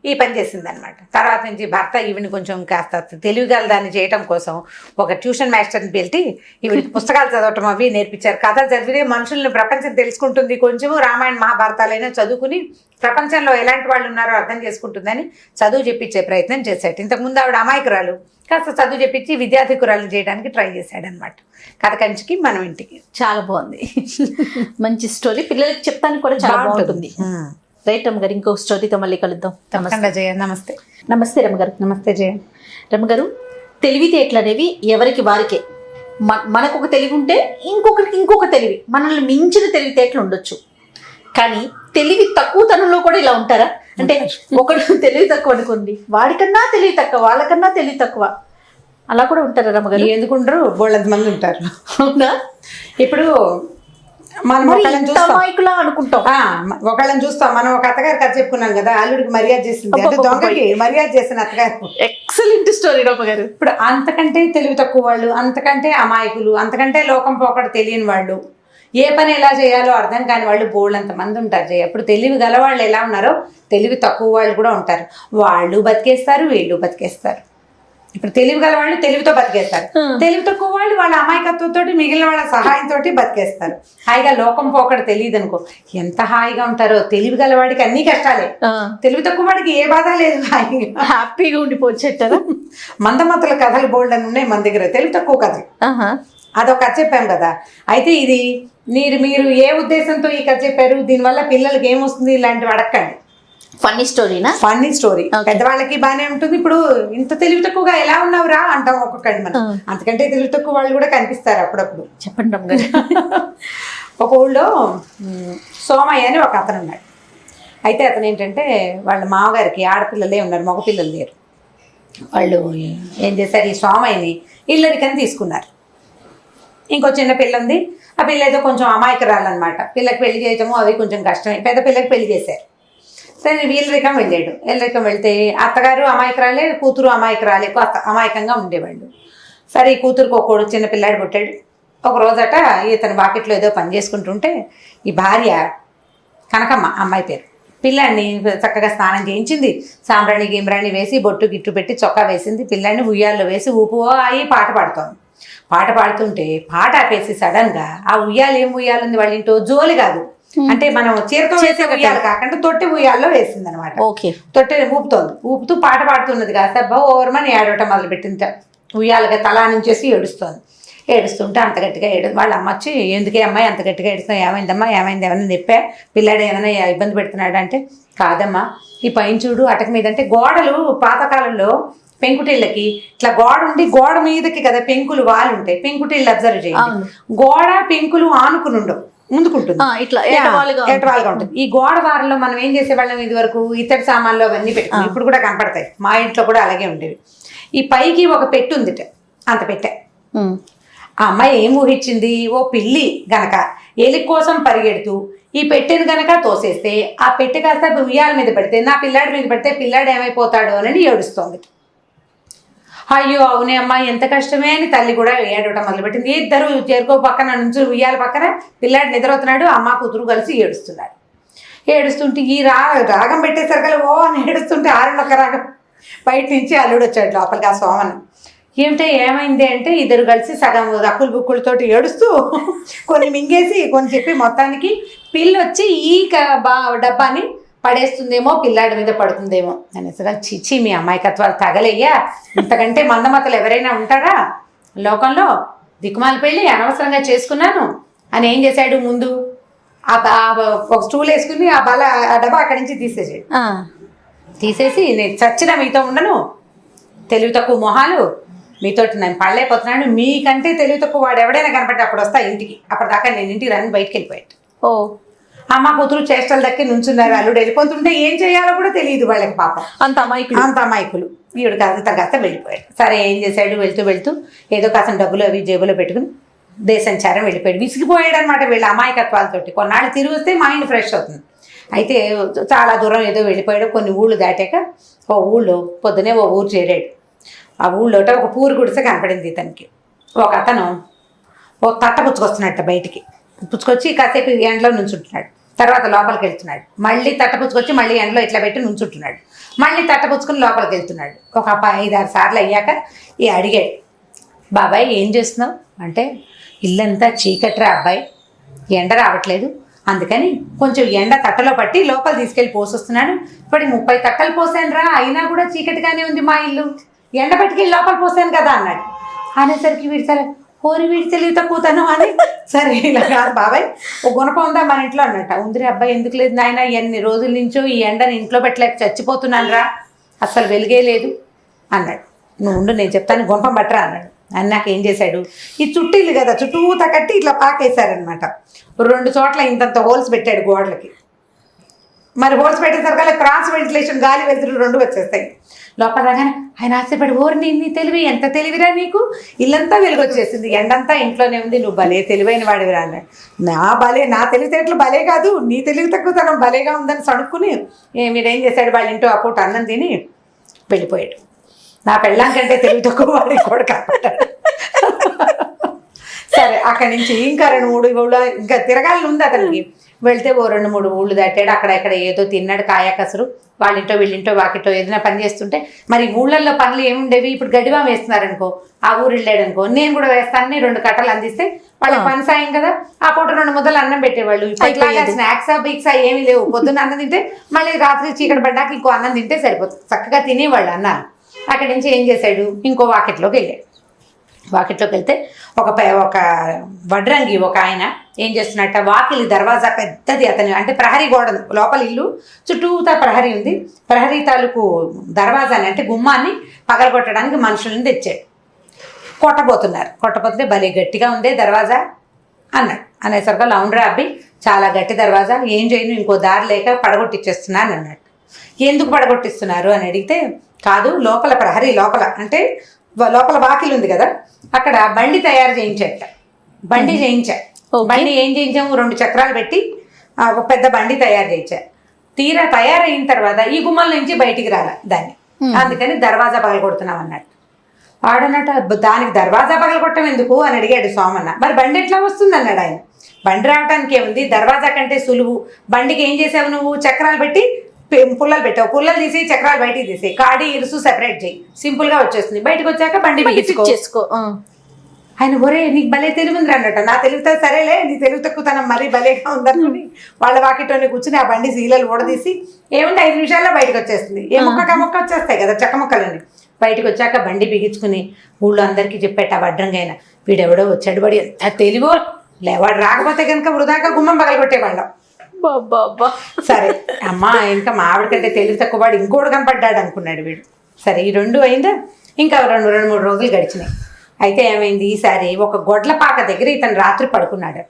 ఈ పని చేసింది అనమాట. తర్వాత నుంచి భర్త ఈవిని కొంచెం కాస్త తెలివిగల దాన్ని చేయటం కోసం ఒక ట్యూషన్ మాస్టర్ని పెట్టి ఈవిడికి పుస్తకాలు చదవటం అవి నేర్పించారు. కథలు చదివితే మనుషుల్ని ప్రపంచం తెలుసుకుంటుంది, కొంచెము రామాయణ మహాభారతాలైనా చదువుకుని ప్రపంచంలో ఎలాంటి వాళ్ళు ఉన్నారో అర్థం చేసుకుంటుందని చదువు చెప్పించే ప్రయత్నం చేశాడు. ఇంతకుముందు ఆవిడ అమాయకురాలు, కాస్త చదువు చెప్పించి విద్యార్థికురాలు చేయడానికి ట్రై చేశాడు అనమాట. కథ కంచికి మనం ఇంటికి. చాలా బాగుంది, మంచి స్టోరీ, పిల్లలకి చెప్తానికి కూడా చాలా బాగుంటుంది. రైట్ రమ్మగారు, ఇంకో స్టోరీతో మళ్ళీ కలుద్దాం. జయ నమస్తే. నమస్తే రమ్మగారు. నమస్తే జయ. రమ్మగారు, తెలివితేటలు అనేవి ఎవరికి వారికే. మనకు ఒక తెలివి ఉంటే ఇంకొకరికి ఇంకొక తెలివి, మనల్ని మించిన తెలివితేటలు ఉండొచ్చు. కానీ తెలివి తక్కువతనంలో కూడా ఇలా ఉంటారా? అంటే ఒకడు తెలివి తక్కువ అనుకోండి, వాడికన్నా తెలివి తక్కువ, వాళ్ళకన్నా తెలివి తక్కువ, అలా కూడా ఉంటారా రమ్మగారు? ఎందుకుంటారు, బోళ్ళంత మంది ఉంటారు. అవునా? ఇప్పుడు మనం ఒకళ్ళని చూస్తాం అనుకుంటాం, ఒకళ్ళని చూస్తాం. మనం ఒక అత్తగారి కథ చెప్పుకున్నాం కదా, అల్లుడికి మర్యాద చేసింది, అంటే దొంగకి మర్యాద చేసిన అత్తగారు. ఎక్సలెంట్ స్టోరీ రమ్మగారు. ఇప్పుడు అంతకంటే తెలివి తక్కువ వాళ్ళు, అంతకంటే అమాయకులు, అంతకంటే లోకం పోకడ తెలియని వాళ్ళు, ఏ పని ఎలా చేయాలో అర్థం కాని వాళ్ళు బోళ్ళంత మంది ఉంటారు జయ. ఇప్పుడు తెలివి గల వాళ్ళు ఎలా ఉన్నారో తెలివి తక్కువ వాళ్ళు కూడా ఉంటారు. వాళ్ళు బతికేస్తారు, వీళ్ళు బతికేస్తారు. ఇప్పుడు తెలివి గల వాళ్ళు తెలివితో బతికేస్తారు, తెలివి తక్కువ వాళ్ళు వాళ్ళ అమాయకత్వంతో మిగిలిన వాళ్ళ సహాయంతో బతికేస్తారు. హాయిగా లోకం పోకడ తెలియదు అనుకో, ఎంత హాయిగా ఉంటారో. తెలివి గల వాడికి అన్ని కష్టాలే, తెలివి తక్కువ వాడికి ఏ బాధ లేదు, హాయిగా హ్యాపీగా ఉండిపోవచ్చేటారా. మందమతుల కథలు బోల్డ్ అని ఉన్నాయి మన దగ్గర, తెలివి తక్కువ కథలు. అదొక కథ చెప్పాం కదా. అయితే ఇది మీరు ఏ ఉద్దేశంతో ఈ కథ చెప్పారు, దీనివల్ల పిల్లలకి ఏమొస్తుంది ఇలాంటివి అడగండి. ఫన్నీ స్టోరీనా? Funny story. పెద్దవాళ్ళకి బాగానే ఉంటుంది. ఇప్పుడు ఇంత తెలివి తక్కువగా ఎలా ఉన్నావురా అంటాం ఒక్కొక్కటి మనం, అంతకంటే తెలివి తక్కువ వాళ్ళు కూడా కనిపిస్తారు అప్పుడప్పుడు. చెప్పండి రమ్మగారు. ఒక ఊళ్ళో సోమయ్య అని ఒక అతను ఉన్నాడు. అయితే అతను ఏంటంటే వాళ్ళ మామగారికి ఆడపిల్లలే ఉన్నారు, మగపిల్లలు లేరు. వాళ్ళు ఏం చేశారు, ఈ సోమయ్యని ఇల్లరికని తీసుకున్నారు. ఇంకో చిన్న పిల్ల ఉంది, ఆ పిల్ల ఏదో కొంచెం అమాయకురాలన్నమాట. పిల్లకి పెళ్లి చేయటము అవి కొంచెం కష్టమే. పెద్ద పిల్లకి పెళ్లి చేశారు. సరే వీళ్ళరికం వెళ్ళాడు. వీళ్ళరికం వెళ్తే అత్తగారు అమాయకురాలే, కూతురు అమాయకురాలే, అమాయకంగా ఉండేవాళ్ళు. సరే ఈ కూతురుకు ఒక చిన్న పిల్లాడు పుట్టాడు. ఒక రోజట ఇతను వాకిట్లో ఏదో పని చేసుకుంటుంటే ఈ భార్య కనకమ్మ, అమ్మాయి పేరు, పిల్లాడిని చక్కగా స్నానం చేయించింది, సాంబ్రాణి గిమ్రాణి వేసి బొట్టు గిట్టు పెట్టి చొక్కా వేసింది, పిల్లాడిని ఉయ్యాల్లో వేసి ఊపు అయ్యి పాట పాడుతోంది. పాట పాడుతుంటే పాట ఆపేసి సడన్ గా ఆ ఉయ్యాలు ఏం ఉయ్యాలుంది వాళ్ళ ఇంటో, జోలి కాదు అంటే మనం చీరతో వేసే ఉయ్యాలు కాకుండా తొట్టి ఉయ్యాల్లో వేసింది అనమాట. తొట్టి ఊపుతోంది, ఊపుతూ పాట పాడుతున్నది కాస్త ఓవర్మని ఏడవటం మొదలుపెట్టింది. ఉయ్యాలుగా తలా నుంచేసి ఏడుస్తోంది. ఏడుస్తుంటే అంత గట్టిగా వాళ్ళ అమ్మ వచ్చి, ఎందుకే అమ్మాయి అంత గట్టిగా ఏడుస్తున్నావు, ఏమైందమ్మా, ఏమైంది, ఏమైనా చెప్పా, పిల్లాడు ఏమైనా ఇబ్బంది పెడుతున్నాడు అంటే, కాదమ్మా ఈ పైన చూడు అటక మీద. అంటే గోడలు పాతకాలంలో పెంకుటిళ్ళకి ఇట్లా గోడ ఉండి గోడ మీదకి కదా పెంకులు వాళ్ళు ఉంటాయి. పెంకుటిళ్ళు అబ్జర్వ్ చేయండి, గోడ పెంకులు ఆనుకుని ఉండవు, ముందుకుంటుంది, ఇట్లా ఏటవాలుగా ఉంటుంది. ఈ గోడ వారంలో మనం ఏం చేసేవాళ్ళం, ఇది వరకు ఇత్తడి సామాన్లు అవన్నీ పెట్టుకుని, ఇప్పుడు కూడా కనపడతాయి, మా ఇంట్లో కూడా అలాగే ఉండేవి. ఈ పైకి ఒక పెట్టు ఉందిట, అంత పెట్టే. ఆ అమ్మాయి ఏం ఊహించింది, ఓ పిల్లి గనక ఎలి కోసం పరిగెడుతూ ఈ పెట్టెను గనక తోసేస్తే ఆ పెట్టె కాస్త ఉయ్యాల మీద పెడితే నా పిల్లాడి మీద పెడితే పిల్లాడు ఏమైపోతాడు అని ఏడుస్తోంది. అయ్యో అవునే అమ్మా ఎంత కష్టమే అని తల్లి కూడా ఏడవటం మొదలుపెట్టింది. ఇద్దరు చేరుకో పక్కన నుంచి ఉయ్యాల పక్కన పిల్లాడు నిద్రవుతున్నాడు, అమ్మ కూతురు కలిసి ఏడుస్తున్నారు. ఏడుస్తుంటే ఈ రాగం పెట్టేసరికి ఓ అని ఏడుస్తుంటే ఆరునొక్క రాగం బయట నుంచి అల్లుడు వచ్చాడు లోపలికి. ఆ సోమన్ ఏమిటో ఏమైంది అంటే ఇద్దరు కలిసి సగం అక్కులు బుక్కులతోటి ఏడుస్తూ కొన్ని మింగేసి కొన్ని చెప్పి మొత్తానికి పిల్లి వచ్చి ఈ డబ్బాని పడేస్తుందేమో పిల్లాడి మీద పడుతుందేమో అనేసరి చిచ్చి మీ అమాయకత్వాలు తగలయ్యా, ఇంతకంటే మందమతలు ఎవరైనా ఉంటారా లోకంలో, దిక్కుమాల పెళ్ళి అనవసరంగా చేసుకున్నాను అని ఏం చేశాడు, ముందు ఒక స్టూల్ వేసుకుని ఆ డబ్బా అక్కడి నుంచి తీసేసాడు. తీసేసి నేను చచ్చిన మీతో ఉండను, తెలివి తక్కువ మొహాలు మీతోటి నేను పడలేకపోతున్నాను, మీకంటే తెలివి తక్కువ వాడు ఎవడైనా కనపడితే అప్పుడు వస్తా ఇంటికి, అప్పటిదాకా నేను ఇంటికి రాని బయటికి వెళ్ళిపోయాడు. ఓ అమ్మ కూతురు చేష్టలు దక్కి నుంచున్నారు, అల్లుడు వెళ్ళిపోతుంటే ఏం చేయాలో కూడా తెలియదు వాళ్ళకి పాపం, అంత అమాయకులు. ఈవిడ కాస్త వెళ్ళిపోయాడు. సరే ఏం చేశాడు, వెళ్తూ ఏదో కాస్త డబ్బులు అవి జేబులో పెట్టుకుని దేశంచారం వెళ్ళిపోయాడు. విసిగిపోయాడు అనమాట వీళ్ళ అమాయకత్వాలతోటి. కొన్నాళ్ళు తిరిగి వస్తే మైండ్ ఫ్రెష్ అవుతుంది. అయితే చాలా దూరం ఏదో వెళ్ళిపోయాడు. కొన్ని ఊళ్ళు దాటాక ఓ ఊళ్ళో పొద్దునే ఓ ఊరు చేరాడు. ఆ ఊళ్ళోట ఒక పూరి గుడిసె కనపడింది ఇతనికి. ఒక అతను ఓ తట్ట పుచ్చుకొస్తున్నట్ట బయటికి, పుచ్చుకొచ్చి కాసేపు ఎండలో నుంచుంటున్నాడు. తర్వాత లోపలికి వెళ్తున్నాడు, మళ్ళీ తట్ట పుచ్చుకొచ్చి మళ్ళీ ఎండలో ఇట్లా పెట్టి నుంచుంటున్నాడు, మళ్ళీ తట్ట పుచ్చుకుని లోపలికి వెళ్తున్నాడు. ఒక 5-6 సార్లు అయ్యాక అడిగాడు, బాబాయ్ ఏం చేస్తున్నావు అంటే, ఇల్లంతా చీకట్రా అబ్బాయి, ఎండ రావట్లేదు, అందుకని కొంచెం ఎండ తట్టలో పట్టి లోపల తీసుకెళ్ళి పోసొస్తున్నాడు. ఇప్పుడు 30 తట్టలు పోసాను రా, అయినా కూడా చీకటిగానే ఉంది మా ఇల్లు, ఎండ పట్టుకెళ్ళి లోపల పోసాను కదా అన్నాడు. అనేసరికి వీడి తెలివి తక్కువతాను అని, సరే ఇలా కాదు బాబాయ్ ఓ గుణపం ఉందా మన ఇంట్లో అన్నట్ట. ఉందిరే అబ్బాయి, ఎందుకు లేదు నాయన, ఎన్ని రోజుల నుంచో ఈ ఎండని ఇంట్లో పెట్టలేక చచ్చిపోతున్నాను రా, అస్సలు వెలిగే లేదు అన్నాడు. నువ్వు ఉండు నేను చెప్తాను, గుణపం పట్టరా అన్నాడు. అన్నాక ఏం చేశాడు, ఈ చుట్టీలు కదా చుట్టూతా కట్టి ఇట్లా పాకేశారనమాట. 2 చోట్ల ఇంతంత హోల్స్ పెట్టాడు గోడలకి. మరి హోల్స్ పెట్టేసరికల్లా క్రాస్ వెంటిలేషన్, గాలి వెలుతురు 2 వచ్చేస్తాయి. లోపల రాగానే ఆయన ఆశపడి, ఓరి నీ తెలివి, ఎంత తెలివిరా నీకు, ఇల్లంతా వెలుగు వచ్చేసింది, ఎండంతా ఇంట్లోనే ఉంది, నువ్వు భలే తెలివైన వాడివిరా అన్నాడు. నా తెలివితేటలు భలే కాదు, నీ తెలివి తక్కువతనం భలేగా ఉందని సణుక్కుని మీరేం చేశాడు, వాళ్ళ ఇంట్లో ఆ పూట అన్నం తిని వెళ్ళిపోయాడు. నా పెళ్ళాం కంటే తెలివి తక్కువ వాడికి కూడా కాపాడాడు. సరే అక్కడి నుంచి ఇంకా 2-3 ఊళ్ళో ఇంకా తిరగాలని ఉంది అతనికి. వెళ్తే ఓ 2-3 ఊళ్ళు దాటాడు. అక్కడ ఏదో తిన్నాడు కాయకసరు, వాళ్ళింటో వీళ్ళింటో వాకిటో ఏదైనా పని చేస్తుంటే, మరి ఊళ్ళల్లో పనులు ఏముండేవి, ఇప్పుడు గడివాం వేస్తున్నారనుకో, ఆ ఊరు వెళ్ళాడు అనుకో, నేను కూడా వేస్తానని 2 కట్టలు అందిస్తే వాళ్ళకి పని సాయం కదా, ఆ పూట 2 ముద్దలు అన్నం పెట్టేవాళ్ళు. ఇట్లాగా స్నాక్సా బిక్సా ఏమీ లేవు, పొద్దున్న అన్నం తింటే మళ్ళీ రాత్రి చీకటి పడ్డాక ఇంకో అన్నం తింటే సరిపోతుంది, చక్కగా తినేవాళ్ళు అన్నాను. అక్కడి నుంచి ఏం చేశాడు, ఇంకో వాకిట్లోకి వెళ్ళాడు. వాకిట్లోకి వెళ్తే ఒక వడ్రంగి ఒక ఆయన ఏం చేస్తున్నట్ట, వాకిలి దర్వాజా పెద్దది అతని, అంటే ప్రహరీ గోడ లోపల ఇల్లు చుట్టూతా ప్రహరీ ఉంది, ప్రహరీ తాలూకు దర్వాజాని అంటే గుమ్మాన్ని పగలగొట్టడానికి మనుషులను తెచ్చాడు. కొట్టబోతే భలే గట్టిగా ఉందే దర్వాజా అన్నాడు. అనేసరికి అవునరా అబ్బి చాలా గట్టి దర్వాజా, ఏం చేయను, ఇంకో దారి లేక పడగొట్టిచ్చేస్తున్నాను అన్నాడు. ఎందుకు పడగొట్టిస్తున్నారు అని అడిగితే, కాదు లోపల ప్రహరీ లోపల అంటే లోపల వాకిలి ఉంది కదా, అక్కడ బండి తయారు చేయించట. బండి ఏం చేయించాము, 2 చక్రాలు పెట్టి ఒక పెద్ద బండి తయారు చేయించా. తీరా తయారైన తర్వాత ఈ గుమ్మల నుంచి బయటికి రాల దాన్ని, అందుకని దర్వాజా పగలగొడుతున్నాం అన్నట్టు. వాడన్నట్టు దానికి దర్వాజా పగలగొట్టడం ఎందుకు అని అడిగాడు సోమన్న. మరి బండి ఎట్లా వస్తుంది అన్నాడు ఆయన. బండి రావడానికి ఏముంది, దర్వాజా కంటే సులువు. బండికి ఏం చేసావు నువ్వు, చక్రాలు పెట్టి పుల్లలు పెట్టావు, పుల్లలు తీసి చక్రాలు బయటికి తీసి కాడి ఇరుసు సెపరేట్ చేయి, సింపుల్ గా వచ్చేస్తుంది. బయటకు వచ్చాక బండి చేసుకో. ఆయన ఒరే నీకు భలే తెలివి ఉంది అన్నట్టు. నా తెలివితో సరేలే, నీ తెలివి తక్కువతనం మరీ భలేగా ఉందనుకుని వాళ్ళ వాకిట్లోనే కూర్చుని ఆ బండి సీలలు ఊడదీసి ఏముంది 5 నిమిషాల్లో బయటకు వచ్చేస్తుంది. ఏ ముక్క వచ్చేస్తాయి కదా చెక్క ముక్కలన్నీ. బయటకు వచ్చాక బండి బిగించుకుని ఊళ్ళో అందరికీ చెప్పేట వడ్రంగైన, వీడెవడో వచ్చాడు, వాడు ఎంత తెలివో, వాడు రాకపోతే కనుక వృధాగా గుమ్మం పగలగొట్టేవాళ్ళం. సరే అమ్మా ఇంకా మా ఆవిడ కంటే తెలివి తక్కువ వాడు ఇంకోటి కనపడ్డాడు అనుకున్నాడు వీడు. సరే ఈ 2 అయిందా, ఇంకా 2-3 రోజులు గడిచినాయి. అయితే ఏమైంది, ఈసారి ఒక గొడ్లపాక దగ్గర ఇతను రాత్రి పడుకున్నాడట.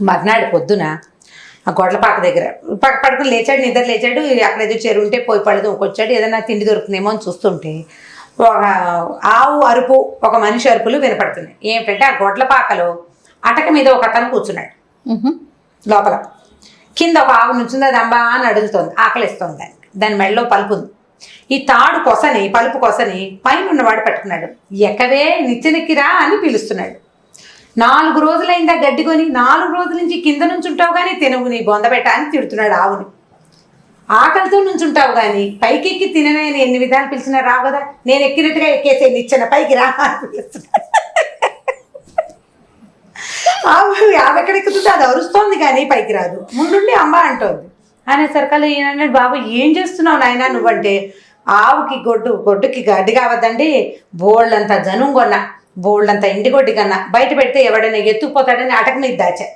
మర్నాడు పొద్దున ఆ గొడ్లపాక దగ్గర పడుకుని లేచాడు, నిద్ర లేచాడు. అక్కడ ఏదో చెరువు ఉంటే పోయి పడదు వచ్చాడు, ఏదైనా తిండి దొరుకుతుందేమో అని చూస్తుంటే ఒక ఆవు అరుపు, ఒక మనిషి అరుపులు వినపడుతున్నాయి. ఏమిటంటే ఆ గొడ్లపాకలో అటక మీద ఒక అతను కూర్చున్నాడు లోపల. కింద ఒక ఆవు నుంచింది, అది అంబా అని అడుగుతోంది, ఆకలిస్తోంది. దాని మెడలో పలుపు ఉంది. ఈ తాడు కొసని, పలుపు కొసని పైన ఉన్నవాడు పట్టుకున్నాడు. ఎక్కవే నిచ్చెనెక్కిరా అని పిలుస్తున్నాడు. 4 రోజులైందా గడ్డి కొని, 4 రోజుల నుంచి కింద నుంచి ఉంటావు కానీ తినవు నీ బొందబెట్ట అని తిడుతున్నాడు ఆవుని. ఆకలితో నుంచి ఉంటావు కానీ పైకి ఎక్కి తినని ఎన్ని విధాలు పిలిచినా రావు కదా, నేను ఎక్కినట్టుగా ఎక్కేసే నిచ్చెన పైకి రా అని పిలుస్తున్నాడు. ఆవు ఎక్కడెక్కుతుంటే అది అరుస్తోంది కానీ పైకి రాదు, ముందుండి అమ్మ అంటోంది. అనేసరికల్లా ఈయన అన్నాడు, బాబు ఏం చేస్తున్నావు నాయన నువ్వంటే, ఆవుకి గొడ్డుకి గడ్డి కావద్దండి, బోళ్ళంతా జనం కొన్నా, బోళ్ళంతా ఇంటిగొడ్డి కన్నా, బయట పెడితే ఎవడైనా ఎత్తుకుపోతాడని అటక మీద దాచా.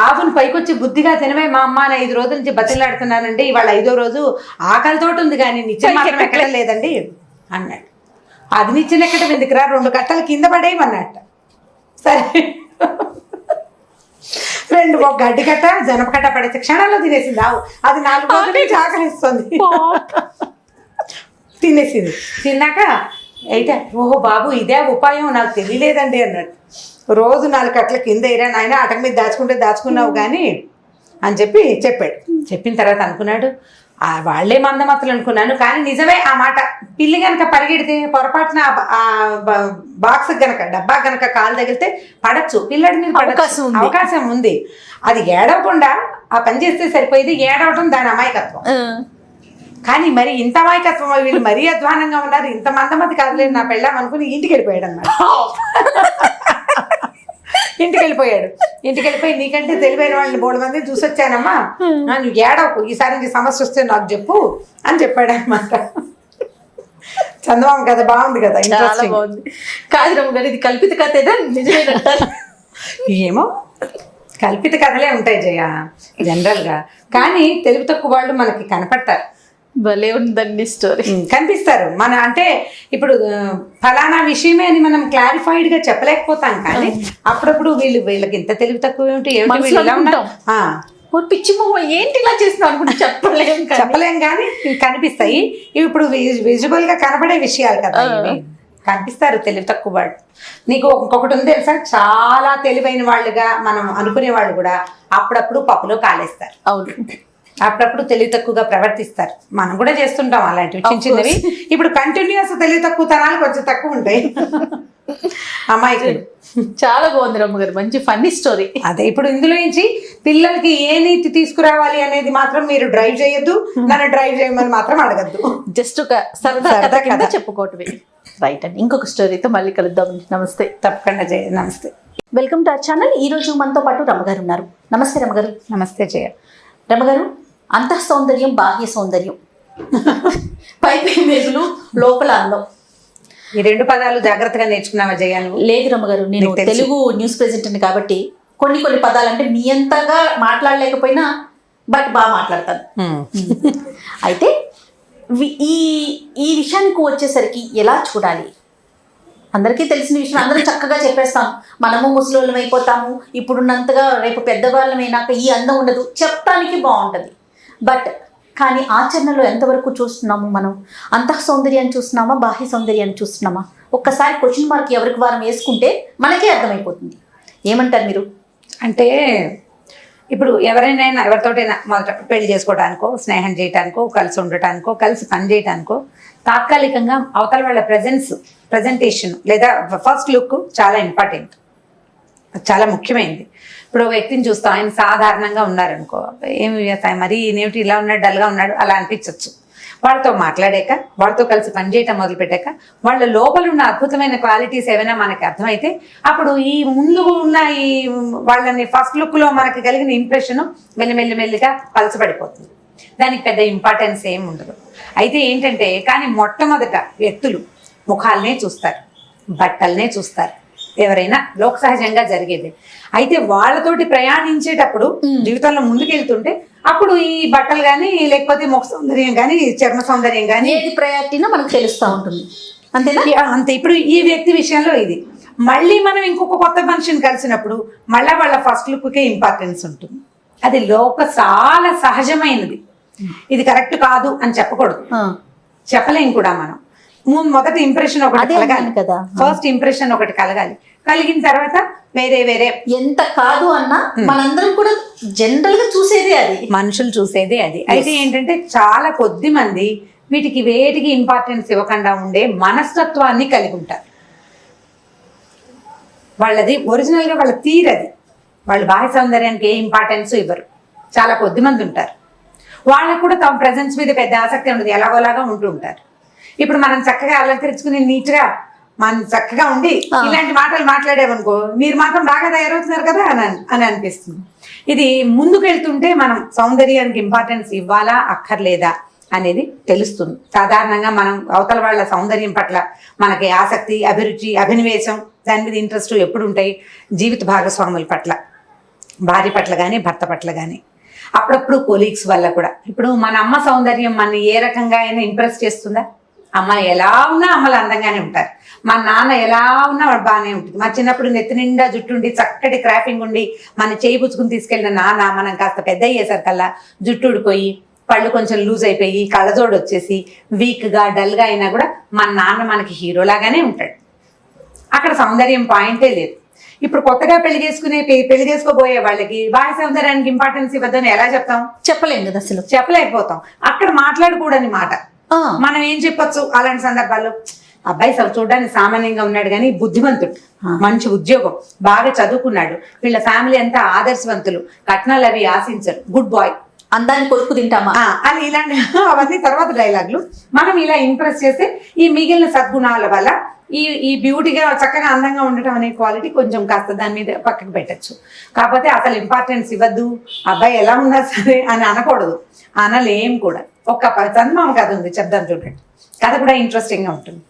ఆవును పైకొచ్చి బుద్ధిగా తినవే మా అమ్మ అని 5 రోజుల నుంచి బతిలాడుతున్నానండి, ఇవాళ 5వ రోజు ఆకలితోటి ఉంది కానీ నిచ్చెన మాత్రం ఎక్కడం లేదండి అన్నాడు. అది నిచ్చెన ఎక్కడం ఎందుకురా, 2 కట్టలు కింద పడేయమన్నట్ట. సరే 2 ఒక గడ్డి కట్ట జనప కట్ట పడేసి క్షణాల్లో తినేసింది ఆవు. అది 4 రోజుల నుంచి ఆకలిస్తుంది, తినేసింది. తిన్నాక అయితే ఓహో బాబు ఇదే ఉపాయం నాకు తెలియలేదండి అన్నాడు. రోజు 4 కట్టల కింద వేయరా నాయన, అటక మీద దాచుకున్నావు కానీ అని చెప్పాడు. చెప్పిన తర్వాత అనుకున్నాడు, వాళ్లే మందమతులు అనుకున్నాను కానీ నిజమే ఆ మాట. పిల్లి గనక పరిగెడితే పొరపాటున బాక్స్ గనక డబ్బా గనక కాలు తగిలితే పడచ్చు, పిల్లడి మీద అవకాశం ఉంది. అది ఏడవకుండా ఆ పని చేస్తే సరిపోయేది, ఏడవటం దాని అమాయకత్వం. కానీ మరి ఇంత అమాయకత్వం, వీళ్ళు మరీ అధ్వానంగా ఉన్నారు, ఇంత మందమతి కాదులేదు నా పెళ్ళాం అనుకుని ఇంటికి వెళ్ళిపోయాడు అన్నమాట. ఇంటికి వెళ్ళిపోయి నీకంటే తెలివైన వాళ్ళని 3 మందిని చూసొచ్చానమ్మా, నువ్వు ఏడవకు, ఈసారి నీ సమస్య వస్తే నాకు చెప్పు అని చెప్పాడు అనమాట. చందమామ కథ బాగుంది కదా, బాగుంది. కాదు గారు ఇది కల్పిత కథేనా నిజమేనంటారు? ఏమో కల్పిత కథలే ఉంటాయి జయ జనరల్గా, కానీ తెలివి తక్కువ వాళ్ళు మనకి కనపడతారు. భలే ఉందండి స్టోరీ. కనిపిస్తారు మన, అంటే ఇప్పుడు ఫలానా విషయమే అని మనం క్లారిఫైడ్ గా చెప్పలేకపోతాం కానీ అప్పుడప్పుడు వీళ్ళకి ఇంత తెలివి తక్కువ పిచ్చి మొహం ఏంటి ఇలా చేస్తున్నావు అనుకుంటే చెప్పలేం కానీ కనిపిస్తాయి. ఇవి ఇప్పుడు విజువల్ గా కనబడే విషయాలు కదా, ఇవి కనిపిస్తారు తెలివి తక్కువ వాళ్ళు. నీకు ఇంకొకటి ఉంది తెలుసా, చాలా తెలివైన వాళ్ళుగా మనం అనుకునే వాళ్ళు కూడా అప్పుడప్పుడు పప్పులో కాలేస్తారు. అవును, అప్పుడప్పుడు తెలివి తక్కువగా ప్రవర్తిస్తారు. మనం కూడా చేస్తుంటాం అలాంటివి చిన్నవి. ఇప్పుడు కంటిన్యూస్ తెలివి తక్కువ తనాలు కొంచెం తక్కువ ఉంటాయి అమ్మాయికి. చాలా బాగుంది రమ్మగారు, మంచి ఫన్నీ స్టోరీ. అదే ఇప్పుడు ఇందులో నుంచి పిల్లలకి ఏ నీతి తీసుకురావాలి అనేది మాత్రం మీరు డ్రైవ్ చేయొద్దు, నన్ను డ్రైవ్ చేయమని మాత్రం అడగద్దు. జస్ట్ ఒక సరదా కింద చెప్పుకోవటమే. రైట్ అండి, ఇంకొక స్టోరీతో మళ్ళీ కలుద్దాం. నమస్తే. తప్పకుండా జయ, నమస్తే. Welcome to our channel. ఈ రోజు మనతో పాటు రమ్మగారు ఉన్నారు. నమస్తే రమ్మగారు. నమస్తే జయ. రమ్మగారు, అంతః సౌందర్యం బాహ్య సౌందర్యం, పైపై మేగులు లోపల అందం, ఈ 2 పదాలు జాగ్రత్తగా నేర్చుకున్నావా జయ? లేదు రమ్మగారు, నేను తెలుగు న్యూస్ ప్రెజెంటర్ని కాబట్టి కొన్ని పదాలు అంటే మీ అంతగా మాట్లాడలేకపోయినా బట్ బాగా మాట్లాడతాను. అయితే ఈ విషయానికి వచ్చేసరికి ఎలా చూడాలి? అందరికీ తెలిసిన విషయం, అందరూ చక్కగా చెప్పేస్తాం, మనము ముసలోళ్ళం అయిపోతాము, ఇప్పుడున్నంతగా రేపు పెద్దవాళ్ళమైనాక ఈ అందం ఉండదు, చెప్పడానికి బాగుంటుంది. బట్ కానీ ఆచరణలో ఎంతవరకు చూస్తున్నాము మనం? అంతః సౌందర్యాన్ని చూస్తున్నామా, బాహ్య సౌందర్యాన్ని చూస్తున్నామా? ఒక్కసారి క్వశ్చన్ మార్క్ ఎవరికి వారం వేసుకుంటే మనకే అర్థమైపోతుంది. ఏమంటారు మీరు? అంటే ఇప్పుడు ఎవరితోటైనా మొదట పెళ్లి చేసుకోవడానికో, స్నేహం చేయడానికో, కలిసి ఉండటానికో, కలిసి పని చేయడానికో తాత్కాలికంగా అవతల వాళ్ళ ప్రజెంటేషన్ లేదా ఫస్ట్ లుక్ చాలా ఇంపార్టెంట్, చాలా ముఖ్యమైనది. ఇప్పుడు వ్యక్తిని చూస్తాం, ఆయన సాధారణంగా ఉన్నారనుకో, ఏమి మరీ నేమిటి ఇలా ఉన్నాడు, డల్గా ఉన్నాడు అలా అనిపించవచ్చు. వాళ్ళతో మాట్లాడాక, వాళ్ళతో కలిసి పనిచేయటం మొదలుపెట్టాక వాళ్ళ లోపల ఉన్న అద్భుతమైన క్వాలిటీస్ ఏమైనా మనకి అర్థమైతే అప్పుడు ఈ ముందు ఉన్న ఈ వాళ్ళని ఫస్ట్ లుక్లో మనకి కలిగిన ఇంప్రెషన్ మెల్లిమెల్లిగా పలచబడిపోతుంది. దానికి పెద్ద ఇంపార్టెన్స్ ఏమి ఉండదు. అయితే ఏంటంటే కానీ మొట్టమొదట వ్యక్తులు ముఖాలనే చూస్తారు, బట్టలనే చూస్తారు, ఎవరైనా లోక సహజంగా జరిగేది. అయితే వాళ్ళతోటి ప్రయాణించేటప్పుడు జీవితంలో ముందుకెళ్తుంటే అప్పుడు ఈ బట్టలు కానీ లేకపోతే ముఖ సౌందర్యం కానీ చర్మ సౌందర్యం కానీ ఏది ప్రయారిటీనో మనకు తెలుస్తూ ఉంటుంది. అంతేనా? అంతే. ఇప్పుడు ఈ వ్యక్తి విషయంలో ఇది. మళ్ళీ మనం ఇంకొక కొత్త మనిషిని కలిసినప్పుడు మళ్ళీ వాళ్ళ ఫస్ట్ లుక్కే ఇంపార్టెన్స్ ఉంటుంది. అది చాలా సహజమైనది. ఇది కరెక్ట్ కాదు అని చెప్పకూడదు, చెప్పలేం కూడా మనం. మొదటి ఇంప్రెషన్ ఒకటి అదే కలగాలి అన్నాను కదా. ఫస్ట్ ఇంప్రెషన్ ఒకటి కలగాలి. కలిగిన తర్వాత వేరే వేరే ఎంత కాదు అన్నా మనందరం కూడా జనరల్ గా చూసేదే అది, మనుషులు చూసేదే అది. అయితే ఏంటంటే చాలా కొద్ది మంది వీటికి వేటికి ఇంపార్టెన్స్ ఇవ్వకుండా ఉండే మనస్తత్వాన్ని కలిగి ఉంటారు. వాళ్ళది ఒరిజినల్ గా వాళ్ళ తీరది. వాళ్ళు బాహ్య సౌందర్యానికి ఏ ఇంపార్టెన్స్ ఇవ్వరు. చాలా కొద్ది మంది ఉంటారు. వాళ్ళకు కూడా తమ ప్రెజెన్స్ మీద పెద్ద ఆసక్తి ఉండదు, ఎలాగోలాగా ఉంటూ ఉంటారు. ఇప్పుడు మనం చక్కగా అలంకరించుకుని నీట్ గా మనం చక్కగా ఉండి ఇలాంటి మాటలు మాట్లాడేవనుకో, మీరు మాత్రం బాగా తయారవుతున్నారు కదా అని అనిపిస్తుంది. ఇది ముందుకు వెళ్తుంటే మనం సౌందర్యానికి ఇంపార్టెన్స్ ఇవ్వాలా అక్కర్లేదా అనేది తెలుస్తుంది. సాధారణంగా మనం అవతల వాళ్ళ సౌందర్యం పట్ల మనకి ఆసక్తి, అభిరుచి, అభినివేశం, దాని మీద ఇంట్రెస్ట్ ఎప్పుడు ఉంటాయి? జీవిత భాగస్వాముల పట్ల, భార్య పట్ల కానీ భర్త పట్ల కానీ, అప్పుడప్పుడు కొలీగ్స్ వల్ల కూడా. ఇప్పుడు మన అమ్మ సౌందర్యం మన ఏ రకంగా అయినా ఇంప్రెస్ చేస్తుందా? అమ్మ ఎలా ఉన్నా అమ్మలు అందంగానే ఉంటారు. మా నాన్న ఎలా ఉన్నా వాడు బాగానే ఉంటుంది. మా చిన్నప్పుడు నెత్తి నిండా జుట్టు ఉండి చక్కటి క్రాఫింగ్ ఉండి మన చేయి పుచ్చుకుని తీసుకెళ్ళిన నాన్న మనం కాస్త పెద్ద అయ్యేసరికల్లా జుట్టు ఊడిపోయి పళ్ళు కొంచెం లూజ్ అయిపోయి కళ్ళజోడు వచ్చేసి వీక్గా డల్గా అయినా కూడా మన నాన్న మనకి హీరోలాగానే ఉంటాడు. అక్కడ సౌందర్యం పాయింటే లేదు. ఇప్పుడు కొత్తగా పెళ్లి చేసుకోబోయే వాళ్ళకి బాహ్య సౌందర్యానికి ఇంపార్టెన్స్ ఇవ్వద్దని ఎలా చెప్తాం? చెప్పలేం కదా అసలు, చెప్పలేకపోతాం. అక్కడ మాట్లాడకూడని మాట మనం ఏం చెప్పొచ్చు అలాంటి సందర్భాల్లో? అబ్బాయి చూడడానికి సామాన్యంగా ఉన్నాడు కానీ బుద్ధిమంతుడు, మంచి ఉద్యోగం, బాగా చదువుకున్నాడు, వీళ్ళ ఫ్యామిలీ అంతా ఆదర్శవంతులు, కట్నాలు అవి ఆశించరు, గుడ్ బాయ్, అందాన్ని కొడుకు తింటామా అని ఇలాంటి అవన్నీ తర్వాత డైలాగులు. మనం ఇలా ఇంప్రెస్ చేస్తే ఈ మిగిలిన సద్గుణాల వల్ల ఈ బ్యూటీగా చక్కగా అందంగా ఉండటం అనే క్వాలిటీ కొంచెం కాస్త దాని మీద పక్కకు పెట్టచ్చు. కాకపోతే అసలు ఇంపార్టెన్స్ ఇవ్వద్దు, అబ్బాయి ఎలా ఉన్నా సరే అని అనకూడదు, అనలేం కూడా. ఒక చందమామ కథ ఉంది, చెప్దాం చూడండి. కథ కూడా ఇంట్రెస్టింగ్గా ఉంటుంది.